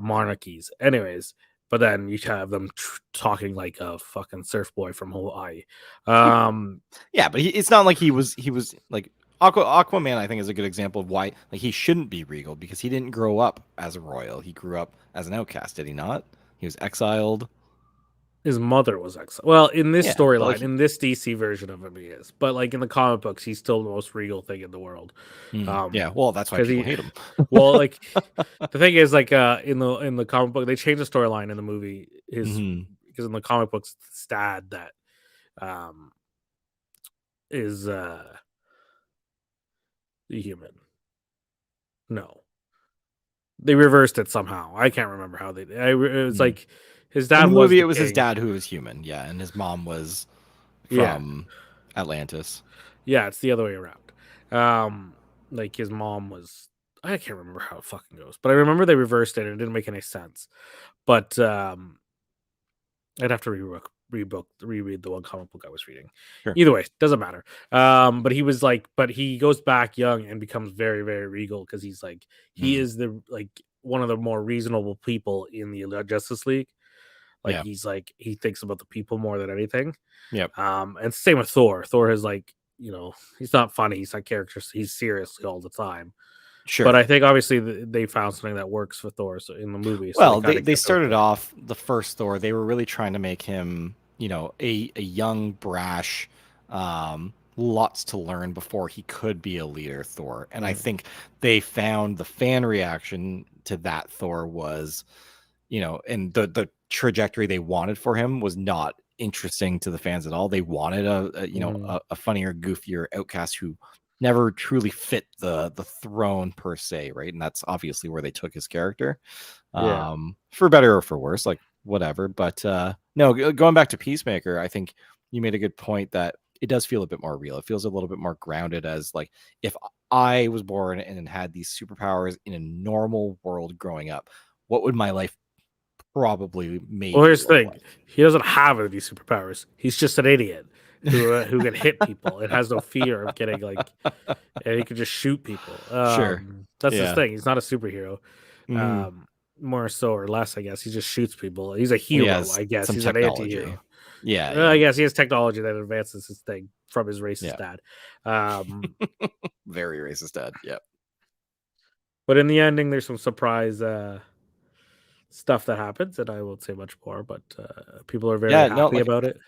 monarchies. Anyways, but then you have them talking like a fucking surf boy from Hawaii. yeah, but it's not like he was like Aquaman. I think is a good example of why like he shouldn't be regal, because he didn't grow up as a royal. He grew up as an outcast. Did he not? He was exiled. His mother was exiled. Well, in this Yeah, but storyline, like in this DC version of him, he is. But like in the comic books, he's still the most regal thing in the world. yeah. Well, that's why Because people he, hate him. well, like the thing is, like in the comic book, they changed the storyline in the movie. Because in the comic books, his dad that um is the human. No, they reversed it somehow. I can't remember how they. It was like his In dad the was movie, the it was his king. dad who was human. Yeah, and his mom was Yeah, from Atlantis. yeah, it's the other way around. Like his mom was. I can't remember how it fucking goes, but I remember they reversed it and it didn't make any sense. But I'd have to reread the one comic book I was reading. Sure. Either way, doesn't matter. But he was like, but he goes back young and becomes very, very regal because he's like, he Mm. is the like one of the more reasonable people in the Justice League. Like Yeah. he's like he thinks about the people more than anything. Yep. And same with Thor. Thor is like, he's not funny. He's not characters. He's serious all the time. But Sure. I think obviously they found something that works for Thor in the movie, so they Well, kind they of they kept it with started it. off the first Thor. They were really trying to make him, a young, brash, lots to learn before he could be a leader Thor. And I Mm, think they found the fan reaction to that Thor was, and the trajectory they wanted for him was not interesting to the fans at all. They wanted mm, a funnier, goofier outcast who never truly fit the throne per se, right? And that's obviously where they took his character, yeah. for better or for worse, like whatever. But no, going back to Peacemaker, I think you made a good point that it does feel a bit more real. It feels a little bit more grounded, as like if I was born and had these superpowers in a normal world growing up, what would my life probably Well, maybe here's the look thing: he doesn't have any superpowers. He's just an idiot who can hit people and has no fear of getting like, and he can just shoot people. Sure. That's his Yeah. thing. He's not a superhero. Mhm. Um, More so or less, I guess. He just shoots people. He's a He hero, has I guess. some He's an technology. anti-hero. Yeah, I yeah. guess he has technology that advances his thing from his racist Yeah. dad. Um, Very racist dad. Yep. but in the ending, there's some surprise stuff that happens, and I won't say much more. But people are very Yeah, no, happy like about it.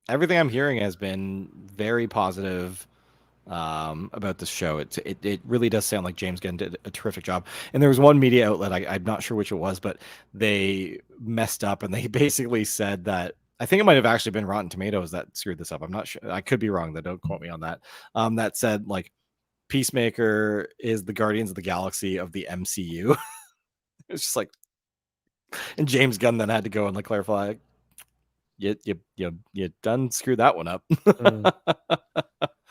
everything I'm hearing has been very positive about this show. It really does sound like James Gunn did a terrific job. And there was one media outlet, I'm not sure which it was, but they messed up and they basically said that I think it might have actually been Rotten Tomatoes that screwed this up. I'm not sure. I could be wrong. Though. Don't quote me on that. That said, like Peacemaker is the Guardians of the Galaxy of the MCU. It's just like, and James Gunn then had to go and like clarify. You done screwed that one up. Mm.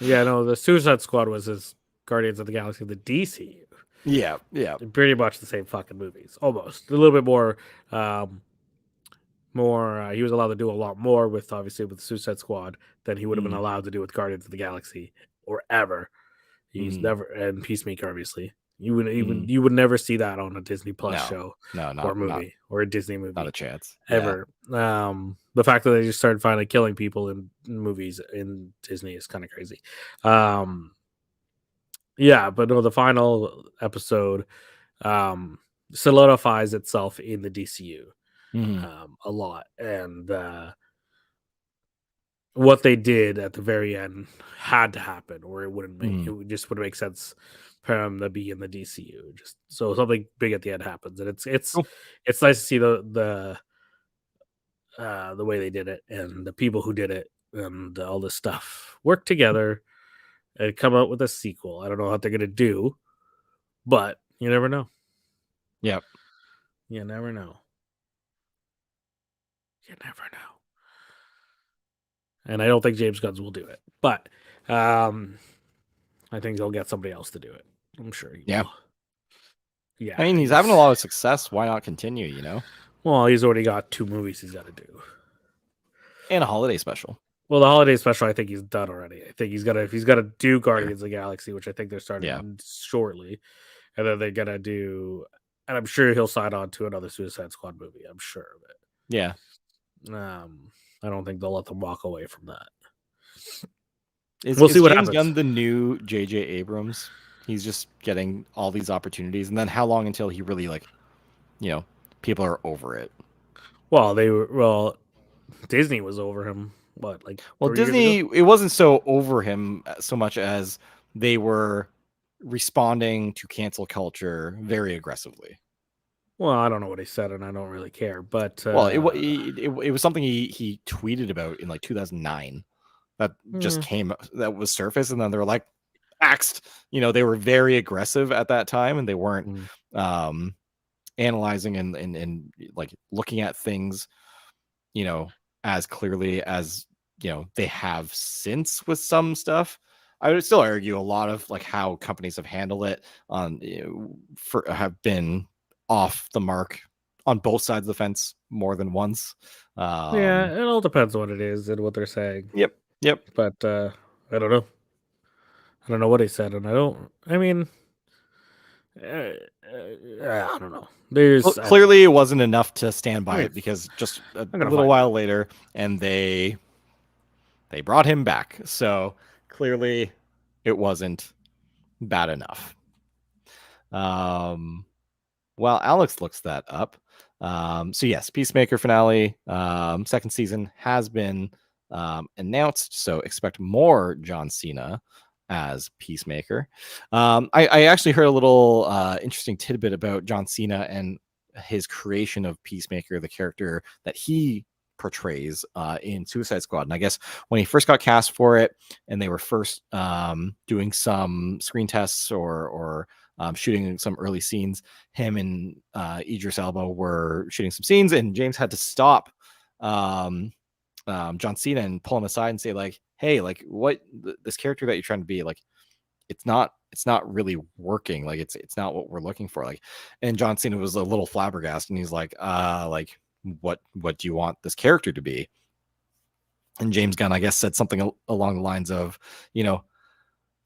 Yeah, no, the Suicide Squad was his Guardians of the Galaxy, the DCU. Yeah, yeah. Pretty much the same fucking movies, almost a little bit more. Um, he was allowed to do a lot more with obviously with Suicide Squad than he would have been Mm, allowed to do with Guardians of the Galaxy or ever. He's mm, never and Peacemaker obviously. You mm. would you would never see that on a Disney Plus No, show no, or not movie or a Disney not a movie chance. Yeah. ever. The fact that they just started finally killing people in movies in Disney is kind of crazy. Um, yeah, but no, the final episode um, solidifies itself in the DCU Mhm, a lot, and what they did at the very end had to happen, or mhm. just would make sense for him to be in the DCU. Just so something big at the end happens, and Cool. it's nice to see the way they did it and the people who did it and all this stuff work together and come out with a sequel. I don't know what they're gonna do, but you never know. Yep. You never know. You never know. And I don't think James Gunn's will do it, but um, I think he'll get somebody else to do it. I'm sure he Yeah. will. Yeah, I mean, he's having a lot of success. Why not continue? well, he's already got 2 movies he's got to do. And a holiday special. Well, the holiday special, I think he's done already. I think if he's got to do Sure. Guardians of the Galaxy, which I think they're Yeah. starting shortly, and then they're gonna do, and I'm sure he'll sign on to another Suicide Squad movie. I'm sure of Yeah. it. I don't think they'll let them walk away from that. Is We'll see is what James happens. Gunn the new J.J. Abrams? He's just getting all these opportunities, and then how long until he really people are over it? Disney was over him. What, like Well, 3 years ago? Disney, it wasn't so over him so much as they were responding to cancel culture very aggressively. Well, I don't know what he said, and I don't really care. But Well, it was something he tweeted about in like 2009 that just that was surfaced, and then they were like axed. They were very aggressive at that time, and they weren't mm, um, analyzing and like looking at things, as clearly as they have since with some stuff. I would still argue a lot of like how companies have handled it have been off the mark on both sides of the fence more than once. Yeah, Um, it all depends on what it is and what they're saying. yep, yep. But I don't know. I don't know what he said, and I don't. I mean, I don't know. There's I don't know. Clearly, it wasn't enough to stand I by mean, it because just I'm a gonna little find while out. later, and they brought him back. So clearly, it wasn't bad enough. Um, While Alex looks that up, so yes, Peacemaker finale, second season has been announced. So expect more John Cena as Peacemaker. I actually heard a little interesting tidbit about John Cena and his creation of Peacemaker, the character that he portrays in Suicide Squad. And I guess when he first got cast for it, and they were first doing some screen tests or shooting some early scenes, him and Idris Elba were shooting some scenes, and James had to stop John Cena and pull him aside and say, like, hey, like, what this character that you're trying to be, like, it's not really working, like it's not what we're looking for, like. And John Cena was a little flabbergasted, and he's like, what do you want this character to be? And James Gunn, I guess, said something along the lines of, you know,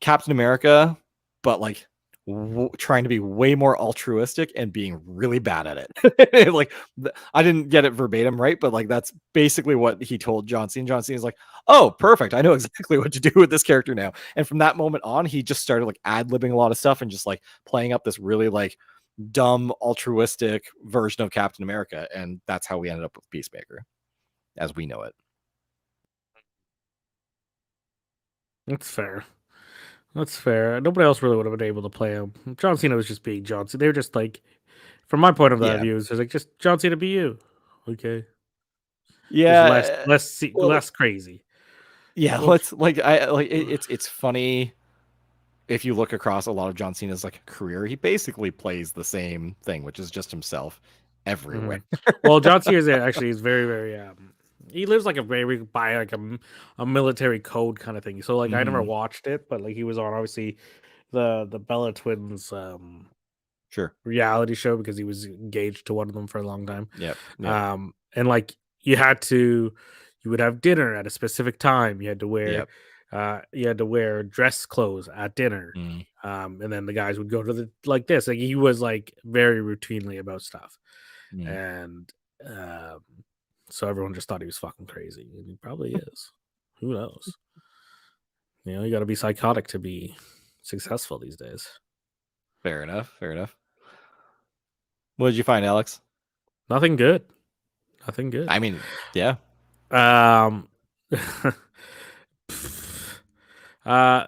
Captain America, but like trying to be way more altruistic and being really bad at it. Like, I didn't get it verbatim right, but like that's basically what he told John Cena. John Cena's like, "Oh, perfect! I know exactly what to do with this character now." And from that moment on, he just started like ad libbing a lot of stuff and just like playing up this really like dumb altruistic version of Captain America, and that's how we ended up with Peacemaker as we know it. That's fair. That's fair. Nobody else really would have been able to play him. John Cena was just being John Cena. They were just like, from my point of Yeah, view, it's like just John Cena be you. Okay, just yeah. Well, less crazy. yeah, Well, let's like I like it's funny if you look across a lot of John Cena's like career, he basically plays the same thing, which is just himself everywhere. mhm. Well, John Cena actually is very, very. He lives like a very by like a military code kind of thing. So like I never Hmm. watched it, but like he was on obviously the Bella Twins Sure. reality show because he was engaged to one of them for a long time. Yep. Yep. And like you would have dinner at a specific time. Yep. You had to wear dress clothes at dinner. Mm, And then the guys would go to the like this. Like he was like very routinely about stuff. mm. And um, so everyone just thought he was fucking crazy. And he probably is. Who knows? You know, you gotta be psychotic to be successful these days. Fair enough. Fair enough. What did you find, Alex? Nothing good. Nothing good. I mean, yeah, Um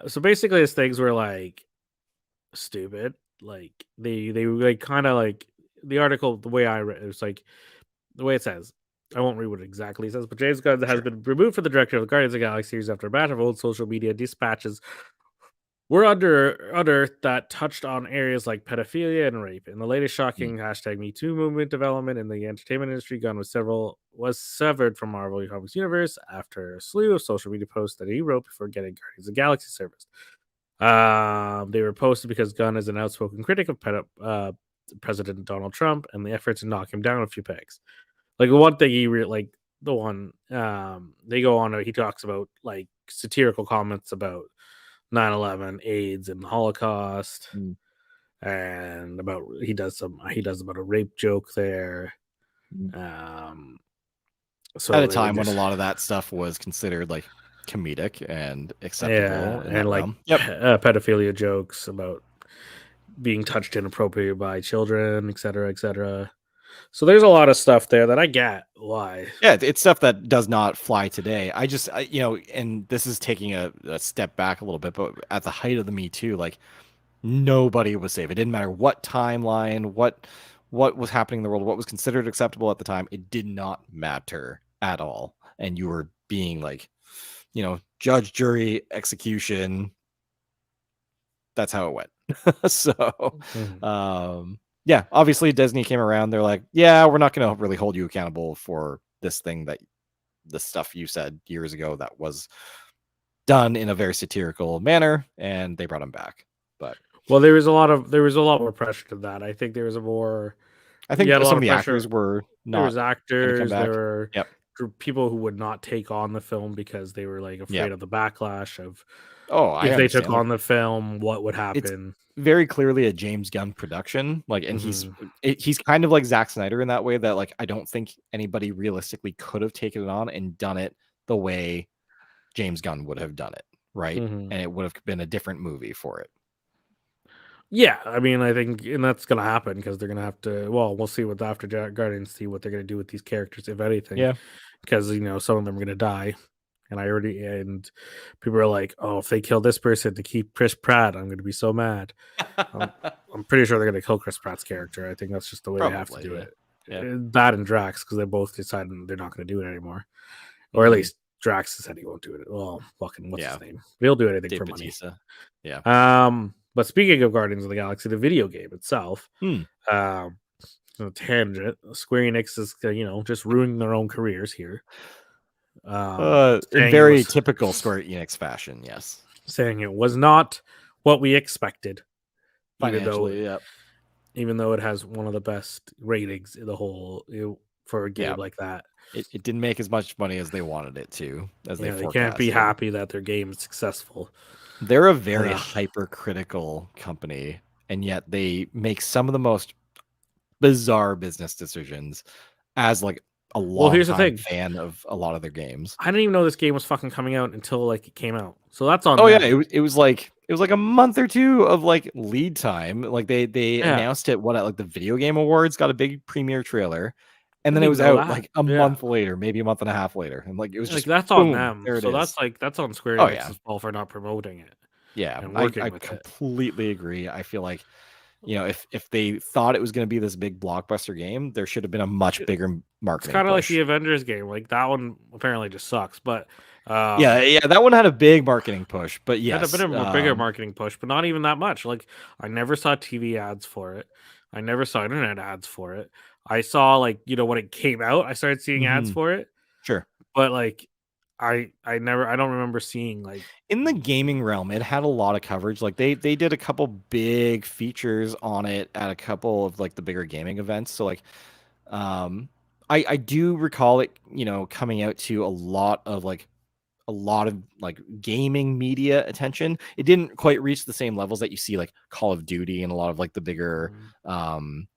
so basically his things were like stupid. Like they were like kind of like the article, the way I read it was like the way it says. I won't read what it exactly says, but James Gunn has sure. been removed from the director of the Guardians of the Galaxy series after a batch of old social media dispatches were under unearthed that touched on areas like pedophilia and rape. In the latest Mm, shocking hashtag Me Too movement development in the entertainment industry, Gunn was severed from Marvel Comics universe after a slew of social media posts that he wrote before getting Guardians of the Galaxy service. They were posted because Gunn is an outspoken critic of President Donald Trump and the effort to knock him down a few pegs. Like the one thing like the one they go on, he talks about like satirical comments about 9/11, AIDS, and the Holocaust, mm, and about he does about a rape joke there. mm. Um, At so a they were time when a just lot of that stuff was considered like comedic and acceptable yeah, in that and like realm. Yep. pedophilia jokes about being touched inappropriately by children, etc., etc. So there's a lot of stuff there that I get why. Yeah, it's stuff that does not fly today. And this is taking a step back a little bit, but at the height of the Me Too, like nobody was safe. It didn't matter what timeline, what was happening in the world, what was considered acceptable at the time. It did not matter at all. And you were being like, judge, jury, execution. That's how it went. So, Mhm. yeah, obviously Disney came around. They're like, yeah, we're not going to really hold you accountable for this thing that the stuff you said years ago that was done in a very satirical manner, and they brought him back. But Well, there was a lot more pressure to that. I think there was a more I you think had a some lot of of the pressure. actors were There not was going to come actors, there back. were Yep. people who would not take on the film because they were like Yeah. afraid of the backlash of Oh, I if they took understand. Like, on the film, what would it's happen. very clearly a James Gunn production. Like, and Mhm. he's kind of like Zack Snyder in that way that like I don't think anybody realistically could have taken it on and done it the way James Gunn would have done it, right? Mhm. And it would have been a different movie for it. Yeah, I mean, I think, and that's gonna happen because they're gonna have to. Well, we'll see with after Guardians, see what they're gonna do with these characters, if anything, Yeah. because some of them are gonna die, and people are like, oh, if they kill this person to keep Chris Pratt, I'm gonna be so mad. I'm, I'm pretty sure they're gonna kill Chris Pratt's character. I think that's just the way they have to Probably, do yeah. it. Yeah. That and Drax, because they both decided they're not gonna do it anymore, or at Mhm. least Drax said he won't do it. Well, fucking what's Yeah. his name? He'll do anything Dave for money. Bautista. Yeah. But speaking of Guardians of the Galaxy, the video game itself, Hmm. um, a tangent. Square Enix is, just ruining their own careers here. In Saying it very was typical Square Enix fashion, yes. saying it was not what we expected, even though Financially, yeah. it has one of the best ratings in the whole for a Yeah. game like that. It didn't make as much money as they wanted it to, as they Yeah, they can't be forecasted. happy that their game is successful. They're a very Ugh. hypercritical company, and yet they make some of the most bizarre business decisions as like a Well, here's the longtime thing. fan of a lot of their games. I didn't even know this game was fucking coming out until like it came out. So that's on Oh yeah, them. it was like a month or two of like lead time. Like they Yeah. announced it at like the Video Game Awards, got a big premiere trailer, I and then didn't it even was know out that. like a Yeah. month later, maybe a month and a half later, and like it was Like just that's on boom, them. there it So is. that's on Square Oh yeah, Enix's fault for not promoting it yeah, and I working with it. completely agree. I feel like if they thought it was going to be this big blockbuster game, there should have been a much bigger It's marketing kind of like push. the Avengers game. Like that one apparently just sucks, but Yeah, yeah, that one had a big marketing push, but had a bit yes, of a bigger marketing push, but not even that much. Like I never saw TV ads for it. I never saw internet ads for it. I saw like when it came out, I started seeing ads mhm, for it, sure. but like I don't remember seeing like In the gaming realm, it had a lot of coverage. Like they did a couple big features on it at a couple of like the bigger gaming events. So like um I do recall it, coming out to a lot of like gaming media attention. It didn't quite reach the same levels that you see like Call of Duty and a lot of like the bigger um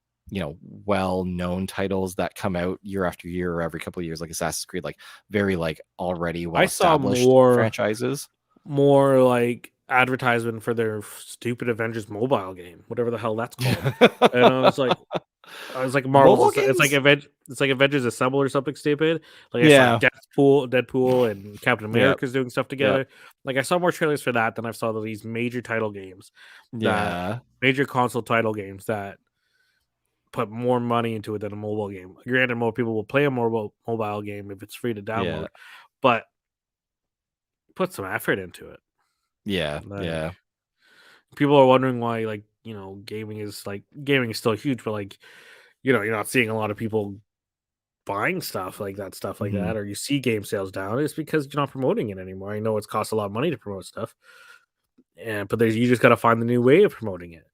well-known titles that come out year after year or every couple of years, like Assassin's Creed, like very like already I saw well-established franchises. more like advertisement for their stupid Avengers mobile game, whatever the hell that's called. And I was like Mobile Marvel's. games? It's like Avengers Assemble or something stupid. Like I saw Yeah. Deadpool, and Captain Yep. America's doing stuff Yep. together. Like I saw more trailers for that than I saw these major title games, that Yeah. major console title games that put more money into it than a mobile game. Granted, more people will play a mobile game if it's free to Yeah. download, but put some effort into it. Yeah. Like Yeah. people are wondering why, gaming is still huge, but you're not seeing a lot of people buying stuff like Mhm. that, or you see game sales down. It's because you're not promoting it anymore. I know it's cost a lot of money to promote stuff, but you just got to find the new way of promoting it.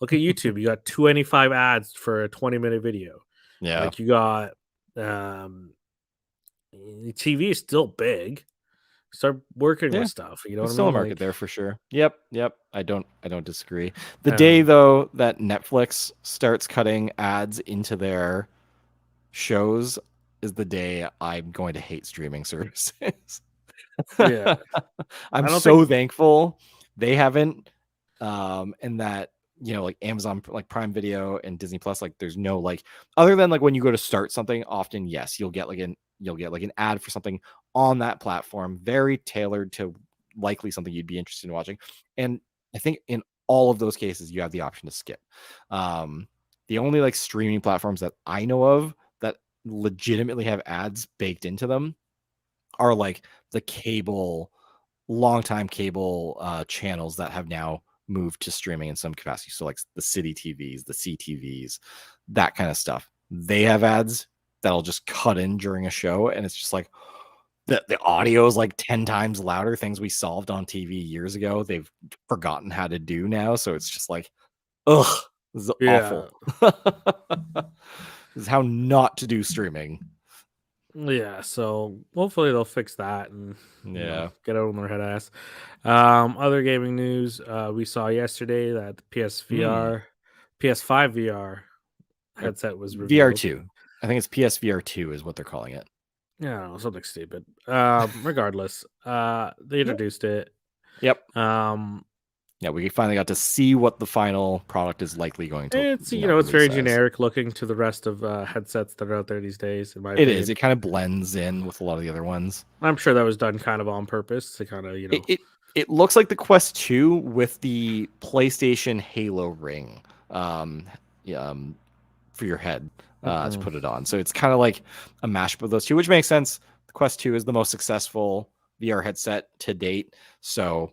Look at YouTube. You got 25 ads for a 20-minute video. Yeah. Like you got TV is still big. Start working with Yeah. stuff. You know There's what I still a mean? market Like, there for sure. Yep. Yep. I don't disagree. The day um, though that Netflix starts cutting ads into their shows is the day I'm going to hate streaming services. yeah, I I'm don't so think. thankful they haven't, and that like Amazon like Prime Video and Disney Plus, like there's no like other than like when you go to start something, often yes you'll get like an ad for something on that platform, very tailored to likely something you'd be interested in watching, and I think in all of those cases you have the option to skip. Um, the only like streaming platforms that I know of that legitimately have ads baked into them are like the longtime cable channels that have now moved to streaming in some capacity. So like the city TVs, the CTVs, that kind of stuff. They have ads that'll just cut in during a show, and it's just like the audio is like 10 times louder. Things we solved on TV years ago, they've forgotten how to do now. So it's just like, ugh, this is Yeah, awful. This is how not to do streaming. Yeah, so hopefully they'll fix that and Yeah. get out on their head ass. Other gaming news, we saw yesterday that the Mm. PSVR, PS5 VR Or headset was revealed. VR2. I think it's PSVR2 is what they're calling it. Yeah, something stupid. Regardless, they Yep. introduced it. Yep. Um, Yeah, we finally got to see what the final product is likely going to, it's it's release very as. generic looking to the rest of headsets that are out there these days, in my It is. opinion. It kind of blends in with a lot of the other ones. I'm sure that was done kind of on purpose to kind of It looks like the Quest 2 with the PlayStation Halo ring, um, yeah, for your head to mhm, put it on. So it's kind of like a mashup of those two, which makes sense. The Quest 2 is the most successful VR headset to date. So,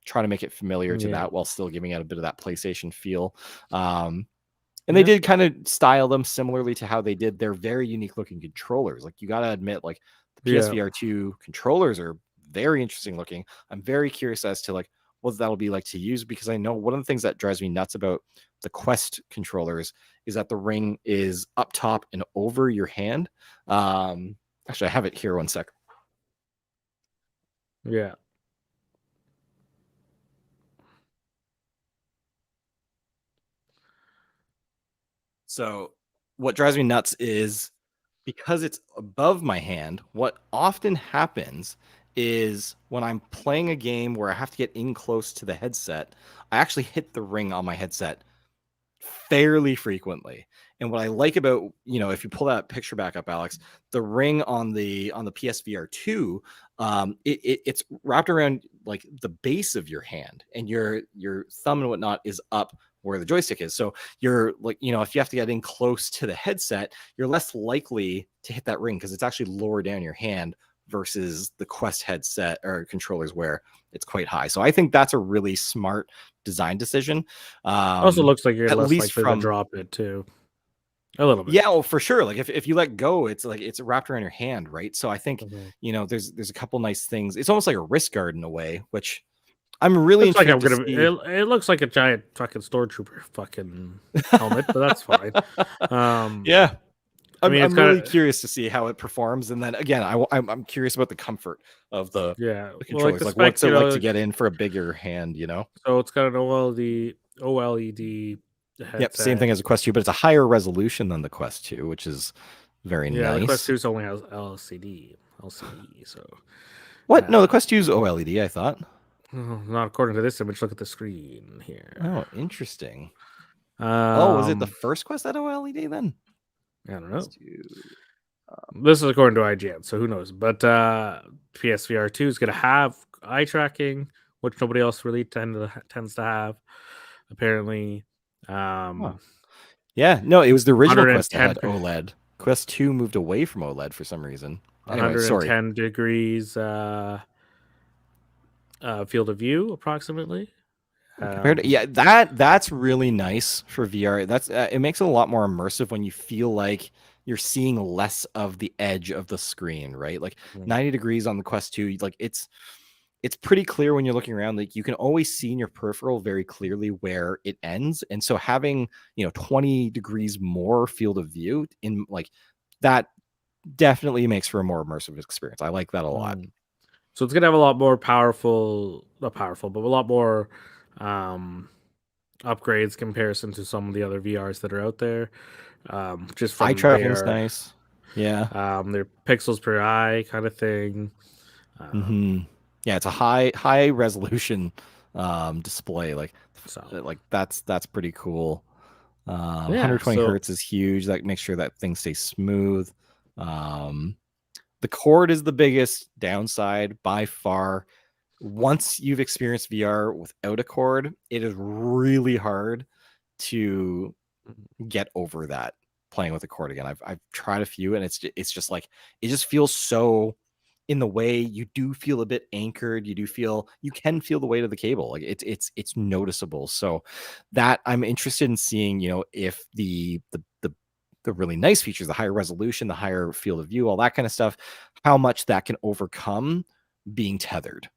try to make it familiar to yeah, that while still giving it a bit of that PlayStation feel. Um, and they yeah, did kind of style them similarly to how they did their very unique looking controllers. Like, you got to admit, like, the yeah. PSVR 2 controllers are very interesting looking. I'm very curious as to like what that'll be like to use, because I know one of the things that drives me nuts about the Quest controllers is that the ring is up top and over your hand. Actually, I have it here. One sec. Yeah. So what drives me nuts is because it's above my hand, what often happens is when I'm playing a game where I have to get in close to the headset, I actually hit the ring on my headset fairly frequently. And what I like about, if you pull that picture back up, Alex, the ring on the PSVR 2, it's wrapped around like the base of your hand, and your thumb and whatnot is up where the joystick is. So you're like, if you have to get in close to the headset, you're less likely to hit that ring because it's actually lower down your hand versus the Quest headset or controllers where it's quite high. So I think that's a really smart design decision. Also looks like you're At less least likely to from, drop it too. A little bit. yeah, well, for sure. Like if you let go, it's like it's wrapped around your hand, right? So I think, Mhm. there's a couple nice things. It's almost like a wrist guard in a way, which I'm really Looks like I'm intrigued to gonna. see. It looks like a giant fucking stormtrooper fucking helmet, but that's fine. Um, Yeah, I I'm mean, it's I'm kind really of curious to see how it performs, and then again, I'm curious about the comfort of yeah. the Well, like controllers. the Like, spec, what's it like to get in for a bigger hand? so it's got an OLED Yep, same headset. thing as a Quest 2, but it's a higher resolution than the Quest 2, which is very Yeah, the Quest nice. 2 only has LCD. So What? No, the uh, Quest 2 is OLED, I thought. not according to this image. Look at the screen here. Oh, interesting. Oh, was it the Um, first Quest that OLED then? I don't know. Quest 2. This is according to IGN, so who knows? But PSVR 2 is going to have eye tracking, which nobody else really tends to have, apparently. Huh. Um, Yeah, no, it was the original Quest that 110, had OLED. Quest 2 moved away from OLED for some reason. Anyway, sorry. 110 degrees field of view, approximately. Compared to, Um, yeah, that's really nice for VR. That's it makes it a lot more immersive when you feel like you're seeing less of the edge of the screen, right? Like mm, 90 degrees on the Quest 2, like it's pretty clear when you're looking around. Like you can always see in your peripheral very clearly where it ends. And so having, 20 degrees more field of view in like that definitely makes for a more immersive experience. I like that a lot. mm. So it's going to have a lot more not powerful, but a lot more um, upgrades comparison to some of the other VRs that are out there. Just Eye from tracking's nice. Yeah. their pixels per eye kind of thing. Um, Hmm. Yeah, it's a high resolution display. so That's pretty cool. yeah, 120 so hertz is huge. That makes sure that things stay smooth. Um, the cord is the biggest downside by far. Once you've experienced VR without a cord, it is really hard to get over that playing with a cord again. I've tried a few, and it's just like it just feels so in the way. You do feel a bit anchored. You can feel the weight of the cable. Like it's noticeable. So that I'm interested in seeing, if the really nice features, the higher resolution, the higher field of view, all that kind of stuff, how much that can overcome being tethered.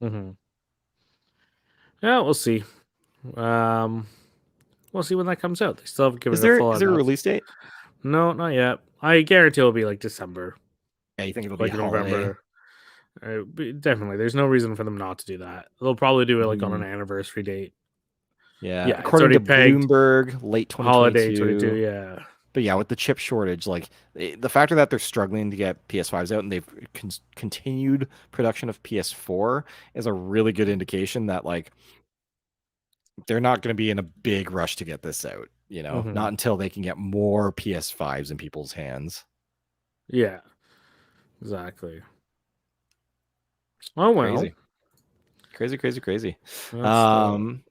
mhm. Yeah, we'll see. Um, we'll see when that comes out. They still haven't given Is it a there full is there a announce. release date? No, not yet. I guarantee it'll be like December. Yeah, you think it'll be like a in holiday? November. Definitely, there's no reason for them not to do that. They'll probably do it like on an Mhm. anniversary date. Yeah, Yeah, it's according already to pegged Bloomberg, late holiday 22. 2022. Yeah. But yeah, with the chip shortage, like the factor that they're struggling to get PS5s out and they've continued production of PS4 is a really good indication that like they're not going to be in a big rush to get this out, Hmm. not until they can get more PS5s in people's hands. Yeah. Exactly. Oh well. Crazy. Crazy, crazy, crazy. That's the. Um,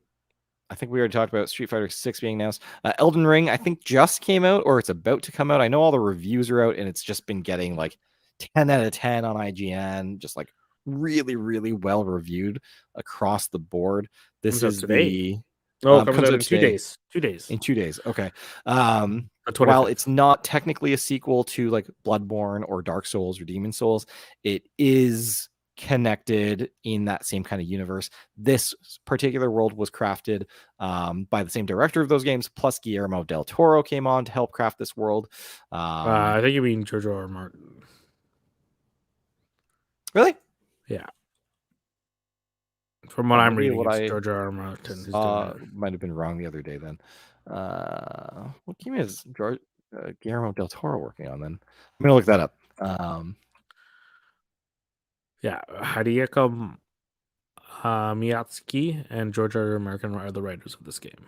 I think we already talked about Street Fighter 6 being announced. Elden Ring, I think, just came out or it's about to come out. I know all the reviews are out and it's just been getting like 10 out of 10 on IGN, just like really, really well reviewed across the board. This Comes out is today. the Oh, it comes comes out out in two today. days. 2 days. In 2 days. Okay. Um, The while 25th. it's not technically a sequel to like Bloodborne or Dark Souls or Demon Souls, it is connected in that same kind of universe. This particular world was crafted by the same director of those games, plus Guillermo del Toro came on to help craft this world. I think you mean George R. R. Martin. Really? Yeah. From what I'm Maybe reading, what it's I George R. R. Martin who's doing saw it. might have been wrong the other day then. What game is Guillermo del Toro working on then? I'm going to look that up. Yeah. Hideki Miyazaki and George R. R. Martin are the writers of this game.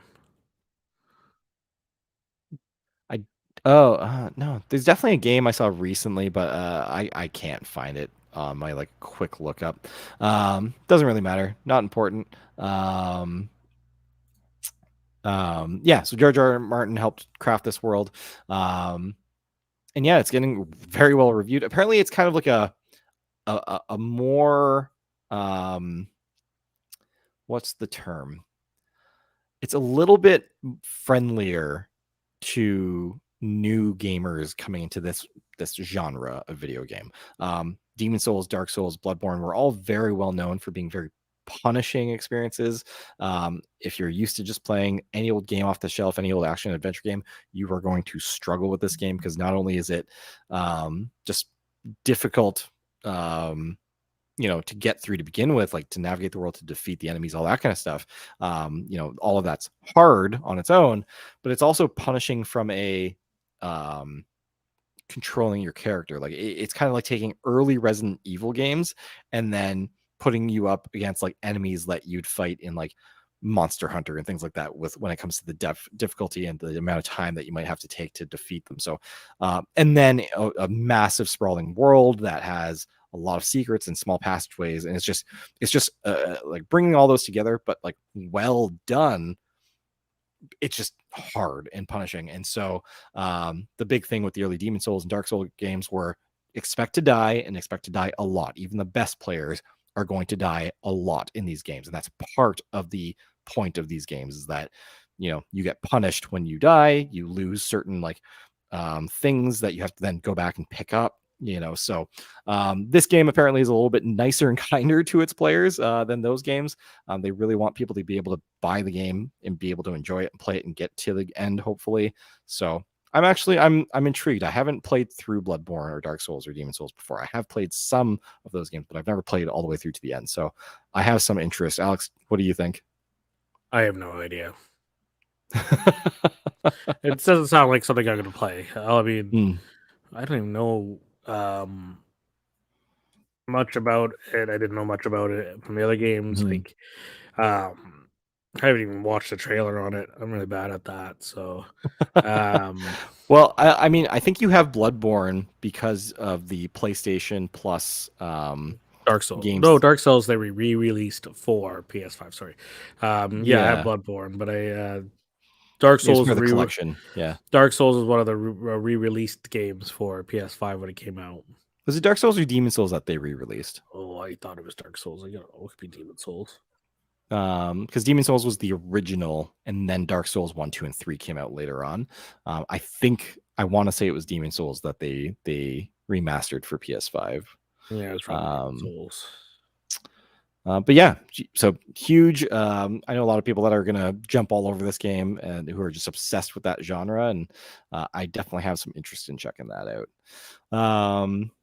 I no, there's definitely a game I saw recently, but I can't find it on my like quick lookup. Doesn't really matter, not important. Yeah, so George R. R. Martin helped craft this world. And yeah, it's getting very well reviewed. Apparently, it's kind of like a more what's the term? It's a little bit friendlier to new gamers coming into this genre of video game. Demon Souls, Dark Souls, Bloodborne were all very well known for being very punishing experiences. If you're used to just playing any old game off the shelf, any old action adventure game, you are going to struggle with this game because not only is it just difficult to get through to begin with, like to navigate the world, to defeat the enemies, all that kind of stuff. All of that's hard on its own, but it's also punishing from a um, controlling your character. Like it's kind of like taking early Resident Evil games and then putting you up against like enemies that you'd fight in like Monster Hunter and things like that with when it comes to the difficulty and the amount of time that you might have to take to defeat them. So and then a massive sprawling world that has a lot of secrets and small passageways, and it's just like bringing all those together, but like well done. It's just hard and punishing. And so the big thing with the early Demon Souls and Dark Souls games were expect to die and expect to die a lot. Even the best players are going to die a lot in these games, and that's part of the point of these games is that you get punished when you die. You lose certain like things that you have to then go back and pick up. So this game apparently is a little bit nicer and kinder to its players than those games. They really want people to be able to buy the game and be able to enjoy it and play it and get to the end, hopefully. So I'm intrigued. I haven't played through Bloodborne or Dark Souls or Demon Souls before. I have played some of those games, but I've never played all the way through to the end. So I have some interest. Alex, what do you think? I have no idea. It doesn't sound like something I'm going to play. I mean, Mm, I don't even know much about it. I didn't know much about it from the other games. mhm. Like, I haven't even watched the trailer on it. I'm really bad at that. So, um, Well, I mean, I think you have Bloodborne because of the PlayStation Plus Dark Souls. No, games. Dark Souls they re-released for PS5. Sorry. Yeah, I have Yeah, Bloodborne, but Dark it's Souls for the collection. Yeah, Dark Souls is one of the re-released games for PS5 when it came out. was it Dark Souls or Demon Souls that they re-released? Oh, I thought it was Dark Souls. I don't know. It could be Demon Souls. Because Demon Souls was the original, and then Dark Souls 1, 2, and 3 came out later on. I think I want to say it was Demon Souls that they remastered for PS5. Yeah, it was probably Demon Um, Souls. But yeah, so huge. I know a lot of people that are going to jump all over this game and who are just obsessed with that genre. And I definitely have some interest in checking that out.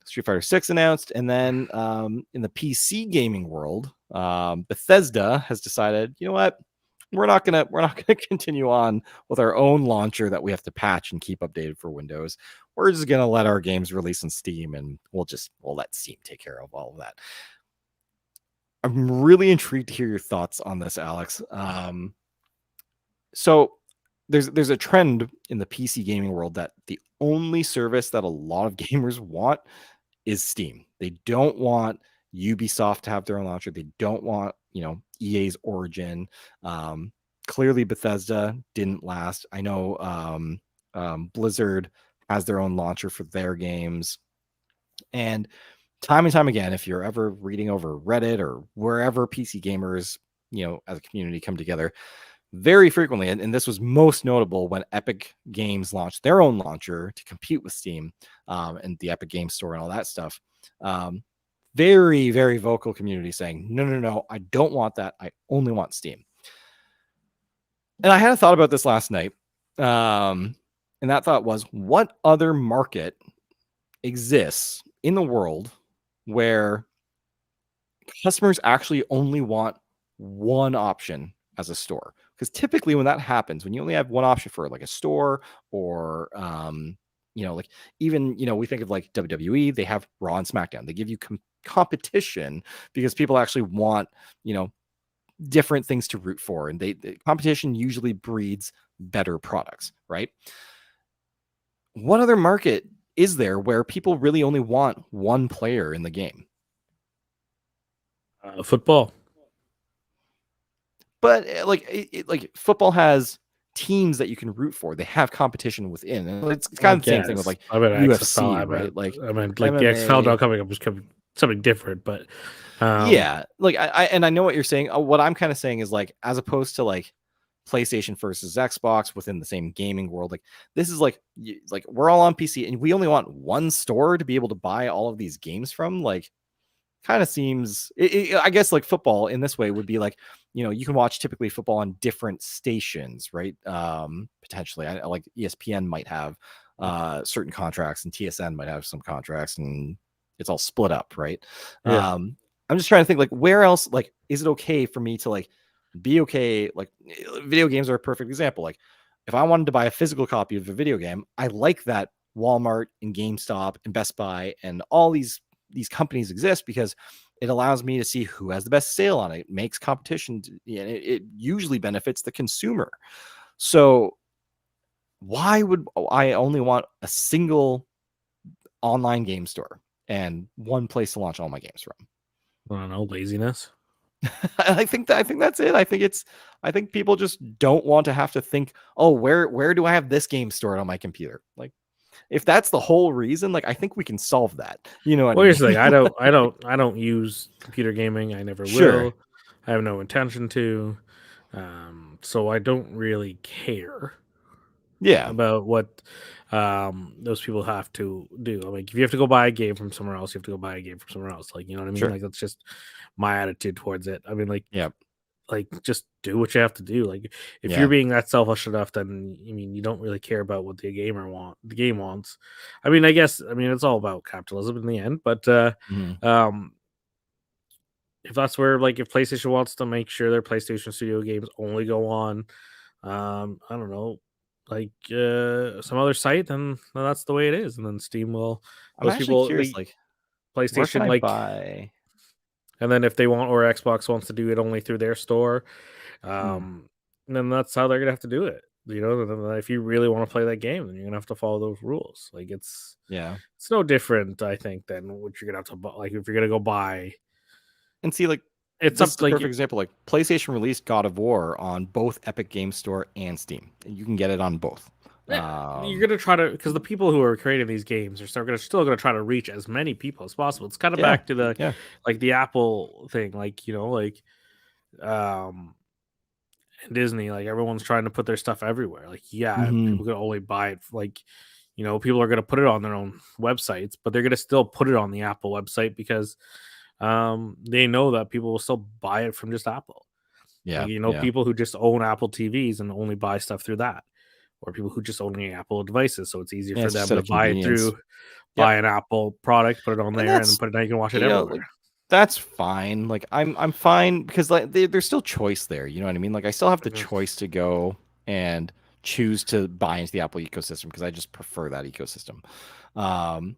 Street Fighter 6 announced, and then in the PC gaming world, Bethesda has decided, you know what, we're not gonna continue on with our own launcher that we have to patch and keep updated for Windows. We're just gonna let our games release on Steam, and we'll let Steam take care of all of that. I'm really intrigued to hear your thoughts on this, Alex. So there's a trend in the PC gaming world that the only service that a lot of gamers want is Steam. They don't want Ubisoft to have their own launcher. They don't want, EA's Origin. Clearly, Bethesda didn't last. I know Blizzard has their own launcher for their games. And time and time again, if you're ever reading over Reddit or wherever PC gamers, as a community come together, very frequently, and this was most notable when Epic Games launched their own launcher to compete with Steam and the Epic Games Store and all that stuff. Very, very vocal community saying, no, I don't want that. I only want Steam. And I had a thought about this last night. And that thought was, what other market exists in the world where customers actually only want one option as a store? Because typically when that happens, when you only have one option for like a store or like even we think of like WWE, they have Raw and SmackDown. They give you competition because people actually want different things to root for, and the competition usually breeds better products, right? What other market is there where people really only want one player in the game? Football. But like football has teams that you can root for. They have competition within, and it's kind of the same thing with like UFC, right? Like the MMA. XFL now coming up is something different, but yeah, like I know what you're saying. What I'm kind of saying is like, as opposed to like PlayStation versus Xbox within the same gaming world, like this is like we're all on PC and we only want one store to be able to buy all of these games from. Like, kind of seems I guess like football in this way would be like, you can watch typically football on different stations, right? Potentially like ESPN might have certain contracts and TSN might have some contracts, and it's all split up, right? yeah. I'm just trying to think, like, where else, like, is it okay for me to like be okay? Like, video games are a perfect example. Like, if I wanted to buy a physical copy of a video game, I like that Walmart and GameStop and Best Buy and all these companies exist because it allows me to see who has the best sale on it. It makes competition, and it usually benefits the consumer. So why would I only want a single online game store and one place to launch all my games from? I don't know, laziness. I think that's it. I think people just don't want to have to think, oh, where do I have this game stored on my computer? Like, if that's the whole reason, like, I think we can solve that. You know what Well, I here's the mean? thing. I don't use computer gaming. I never Sure. will. I have no intention to. So I don't really care Yeah. about what those people have to do. Like, if you have to go buy a game from somewhere else, you have to go buy a game from somewhere else. Like, you know what I mean? Sure. Like, that's just my attitude towards it. I mean, Yeah. like just do what you have to do. Like, if Yeah. you're being that selfish enough, then I mean, you don't really care about what the game wants. I mean, it's all about capitalism in the end, but Mhm. um if that's where, like, if PlayStation wants to make sure their PlayStation Studio games only go on I don't know, like some other site, then that's the way it is. And then Steam will, I'm those actually people, curious, the like, where can PlayStation, I like, buy? and then if they want, or Xbox wants to do it only through their store, Hmm. then that's how they're gonna have to do it. You know, then if you really want to play that game, then you're gonna have to follow those rules. Like, Yeah. it's no different, I think, than what you're gonna have to buy. Like, if you're gonna go buy, And see, like, it's this is up the like perfect example. Like, PlayStation released God of War on both Epic Game Store and Steam, and you can get it on both. yeah, you're gonna try to, because the people who are creating these games are still gonna try to reach as many people as possible. It's kind of Yeah. back to the, Yeah. like, the Apple thing, like, um Disney, like, everyone's trying to put their stuff everywhere. Like, yeah, Hmm. people can only buy it, like, people are gonna put it on their own websites, but they're gonna still put it on the Apple website because they know that people will still buy it from just Apple. Like, Yeah, you know, yeah. people who just own Apple TVs and only buy stuff through that, or people who just own the Apple devices, so it's easier Yeah, for it's just them out to of buy it convenience. through Yep. buy an Apple product, put it on And there, and then that's, put it now you can watch it everywhere. like, that's fine. Like, I'm fine because, like, there's still choice there. You know what I mean? Like, I still have the Mhm, choice to go and choose to buy into the Apple ecosystem because I just prefer that ecosystem. And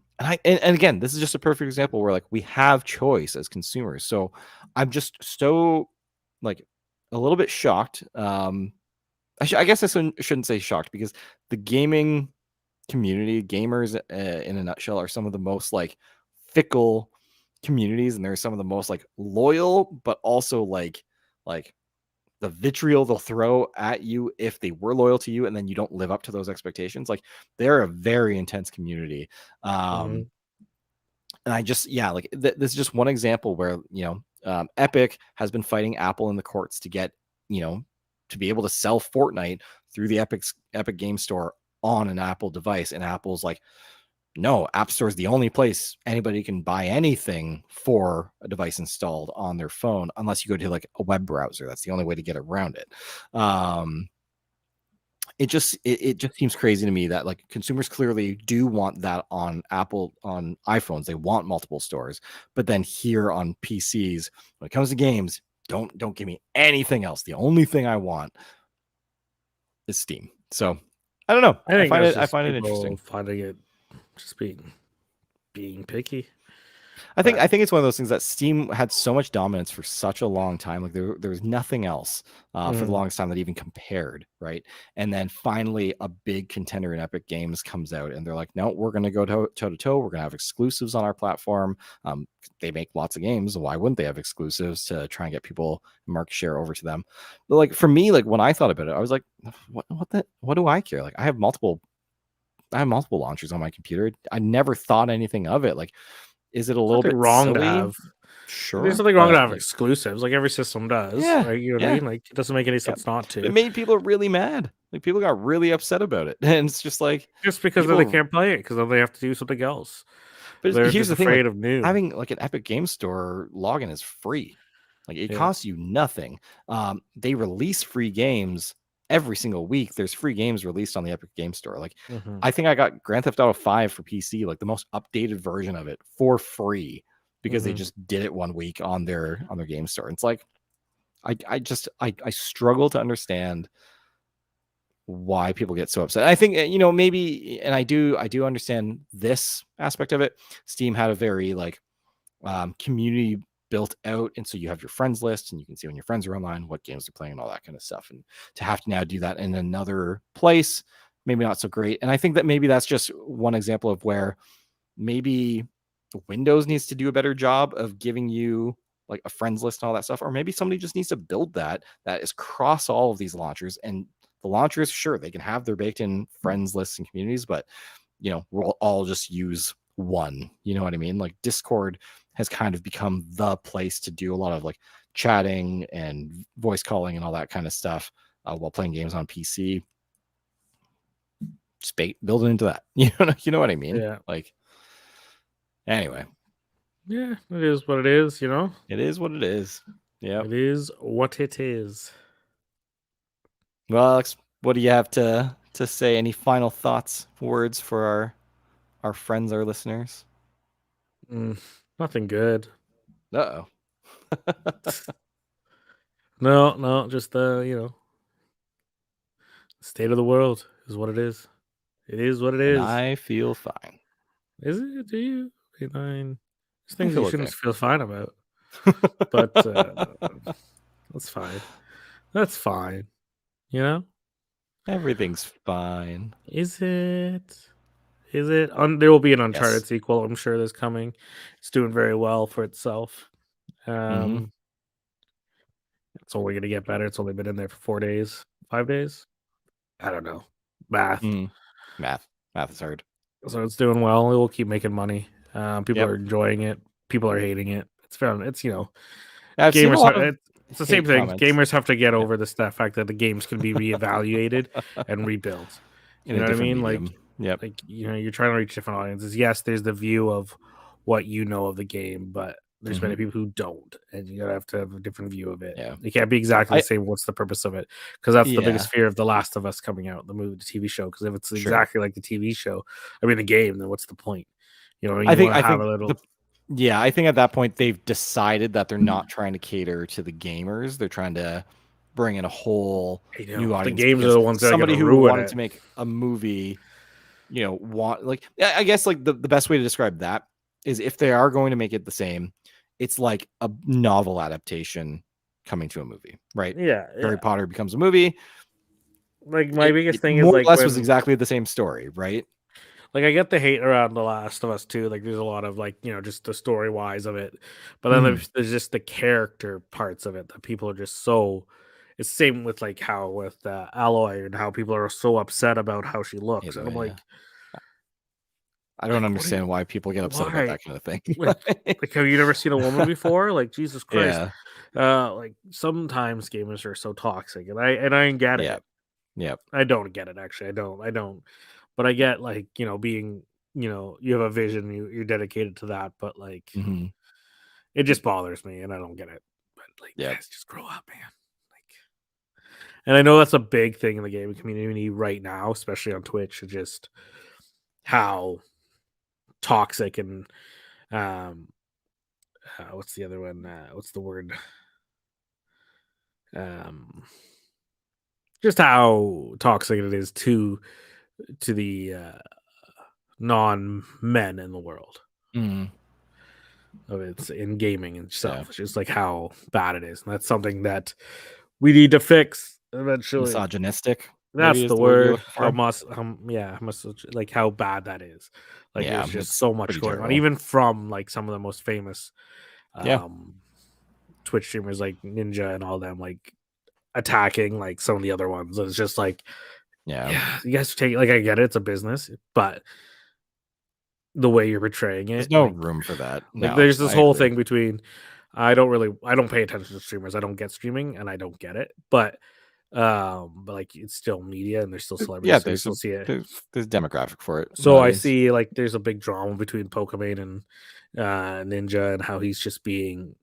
again, this is just a perfect example where, like, we have choice as consumers. So I'm just so, like, a little bit shocked. I guess I shouldn't say shocked because the gaming community, gamers, in a nutshell, are some of the most, like, fickle communities, and they're some of the most, like, loyal, but also, like the vitriol they'll throw at you if they were loyal to you and then you don't live up to those expectations. Like, they're a very intense community. mhm. And I just, yeah, like, this is just one example where, Epic has been fighting Apple in the courts to get, to be able to sell Fortnite through the Epic Game Store on an Apple device, and Apple's like, no, App Store is the only place anybody can buy anything for a device installed on their phone, unless you go to, like, a web browser. That's the only way to get around it. It just seems crazy to me that, like, consumers clearly do want that on Apple, on iPhones. They want multiple stores, but then here on PCs, when it comes to games, don't give me anything else. The only thing I want is Steam. So I don't know. I think that's I just find it people interesting. finding it just being picky, I but think it's one of those things that Steam had so much dominance for such a long time. Like, there was nothing else for the mhm, longest time that even compared, right? And then finally, a big contender in Epic Games comes out, and they're like, "No, we're going to go toe to toe. We're going to have exclusives on our platform." They make lots of games. Why wouldn't they have exclusives to try and get people market share over to them? But, like, for me, like, when I thought about it, I was like, what do I care? Like, I have multiple launchers on my computer. I never thought anything of it. Like, is it a there's little nothing bit wrong to silly? have. There's Sure, nothing wrong to but, have like, exclusives, like every system does, yeah, right? You know what I yeah, mean? Like it doesn't make any yeah. sense not It to. made people really mad. Like, people got really upset about it, and it's just like, Just because then they people. can't play it because then they have to do something else. But They're here's just the thing, like, afraid of new. having, like, an Epic Game Store login is free. Like, it Yeah. costs you nothing. They release free games every single week. There's free games released on the Epic Game Store. Like, Mhm, I think I got Grand Theft Auto 5 for PC, like the most updated version of it, for free because they mhm. just did it one week on their game store. It's like, I struggle to understand why people get so upset. I think, maybe, and I do understand this aspect of it. Steam had a very, like, community built out, and so you have your friends list and you can see when your friends are online what games they're playing and all that kind of stuff, and to have to now do that in another place, maybe not so great. And I think that maybe that's just one example of where maybe Windows needs to do a better job of giving you, like, a friends list and all that stuff, or maybe somebody just needs to build that is cross all of these launchers. And the launchers, sure, they can have their baked in friends lists and communities, but, we'll all just use one. You know what I mean? Like, Discord has kind of become the place to do a lot of, like, chatting and voice calling and all that kind of stuff while playing games on PC. Just build it into that. You know what I mean? Yeah. Like, anyway, Yeah, it is what it is, you know? it is what it is. Yep. It is what it is. Well, Alex, what do you have to say? Any final thoughts, words for our friends, our listeners? Mm, nothing good. Uh-oh. No, no, just state of the world is what it is. It is what it And is. I feel fine. Is it? Do you? I mean, there's I things you feel shouldn't okay. feel fine about, but that's fine. That's fine. You know? Everything's fine. Is it? Is it? There will be an Yes. Uncharted sequel. I'm sure that's coming. It's doing very well for itself. Mm-hmm. Um, it's only going to get better. It's only been in there for 4 days, 5 days. I don't know. Math. Mm-hmm. Math. Math is hard. So it's doing well. It will keep making money. People Yep. are enjoying it. People are hating it. It's fun. It's I've seen a gamers. lot of It's the same hate thing. comments. Gamers have to get Yep. over the fact that the games can be reevaluated and rebuilt. In You a know what I different mean? medium. Yep. You're trying to reach different audiences. Yes, there's the view of what you know of the game, but There's many people who don't, and you gotta have to have a different view of it. Yeah. It can't be exactly I the same. What's the purpose of it? Because that's the yeah, biggest fear of The Last of Us coming out, the movie, the TV show. Because if it's sure. exactly like the TV show, I mean the game, then what's the point? You know, I you think want I to have think a the little. yeah, I think at that point they've decided that they're not trying to cater to the gamers. They're trying to bring in a whole You new know, the audience games are because the ones that are somebody gonna who ruin wanted it. to make a movie, want like I guess like the best way to describe that is if they are going to make it the same, it's like a novel adaptation coming to a movie, right? Yeah, Harry yeah. Potter becomes a movie. Like my biggest It thing is more or like less was when exactly the same story, right? like I get the hate around The Last of Us too. Like there's a lot of like just the story wise of it, but then Mhm. there's just the character parts of it that people are just so. It's same with like how with Alloy and how people are so upset about how she looks, Either and I'm way, yeah. like, I don't what? Are you, understand why people get upset about why? that kind of thing. Like, like have you never seen a woman before? Like Jesus Christ! Yeah. Like sometimes gamers are so toxic, and I get Yeah. it. Yep. I don't get it actually. I don't. But I get like being you have a vision, you're dedicated to that, but like Mhm. it just bothers me, and I don't get it. But like, Yep. guys, just grow up, man. Like, and I know that's a big thing in the gaming community right now, especially on Twitch. Just how toxic and um, what's the other one? What's the word? Um, just how toxic it is to the non men in the world. Mhm. Of it's in gaming Yeah. itself. It's just like how bad it is. And that's something that we need to fix eventually. Misogynistic, maybe That's is the the word you're word. looking How for? much like how bad that is. Like Yeah, there's just it's so much pretty going on. terrible. Even from like some of the most famous Yeah. um Twitch streamers like Ninja and all them like attacking like some of the other ones. It's just like, Yeah. yeah, you guys take like I get it, it's a business, but the way you're portraying There's it, no room for that. like No, there's this I whole agree. thing between I don't pay attention to streamers. I don't get streaming and I don't get it. But like it's still media and there's still Yeah, celebrities, so you there's still a see it. there's demographic for it, an So I audience. see like there's a big drama between Pokemon and Ninja and how he's just being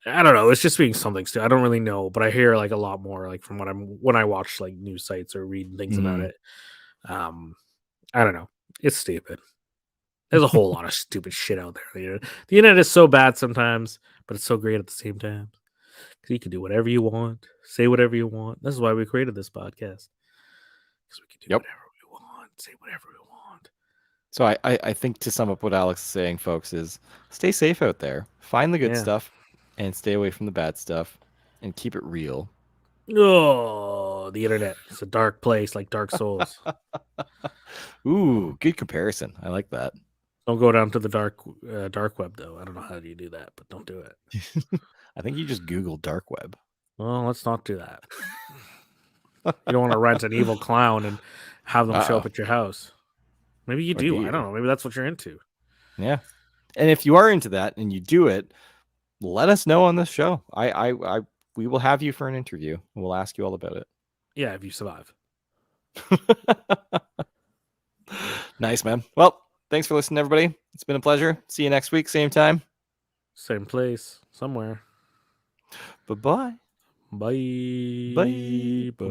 I don't know, it's just being something I don't really know, but I hear like a lot more like from when I watch like news sites or read things about Mhm. it. Um I don't know. It's stupid. There's a whole lot of stupid shit out there. The internet is so bad sometimes, but it's so great at the same time. Because you can do whatever you want, say whatever you want. This is why we created this podcast. Because we can do Yep. whatever we want, say whatever we want. So I think to sum up what Alex is saying, folks, is stay safe out there. Find the good Yeah. stuff and stay away from the bad stuff and keep it real. Oh, the internet. It's a dark place like Dark Souls. Ooh, good comparison. I like that. Don't go down to the dark web, though. I don't know how you do that, but don't do it. I think you just Google dark web. Well, let's not do that. You don't want to rent an evil clown and have them show up Uh-oh. at your house. Maybe you Or do do. I you? don't know. Maybe that's what you're into. Yeah. And if you are into that and you do it, let us know on this show. We will have you for an interview and we'll ask you all about it. Yeah, if you survive. Nice, man. Well, thanks for listening, everybody. It's been a pleasure. See you next week, same time. Same place, somewhere. Bye-bye. Bye. Bye. Bye.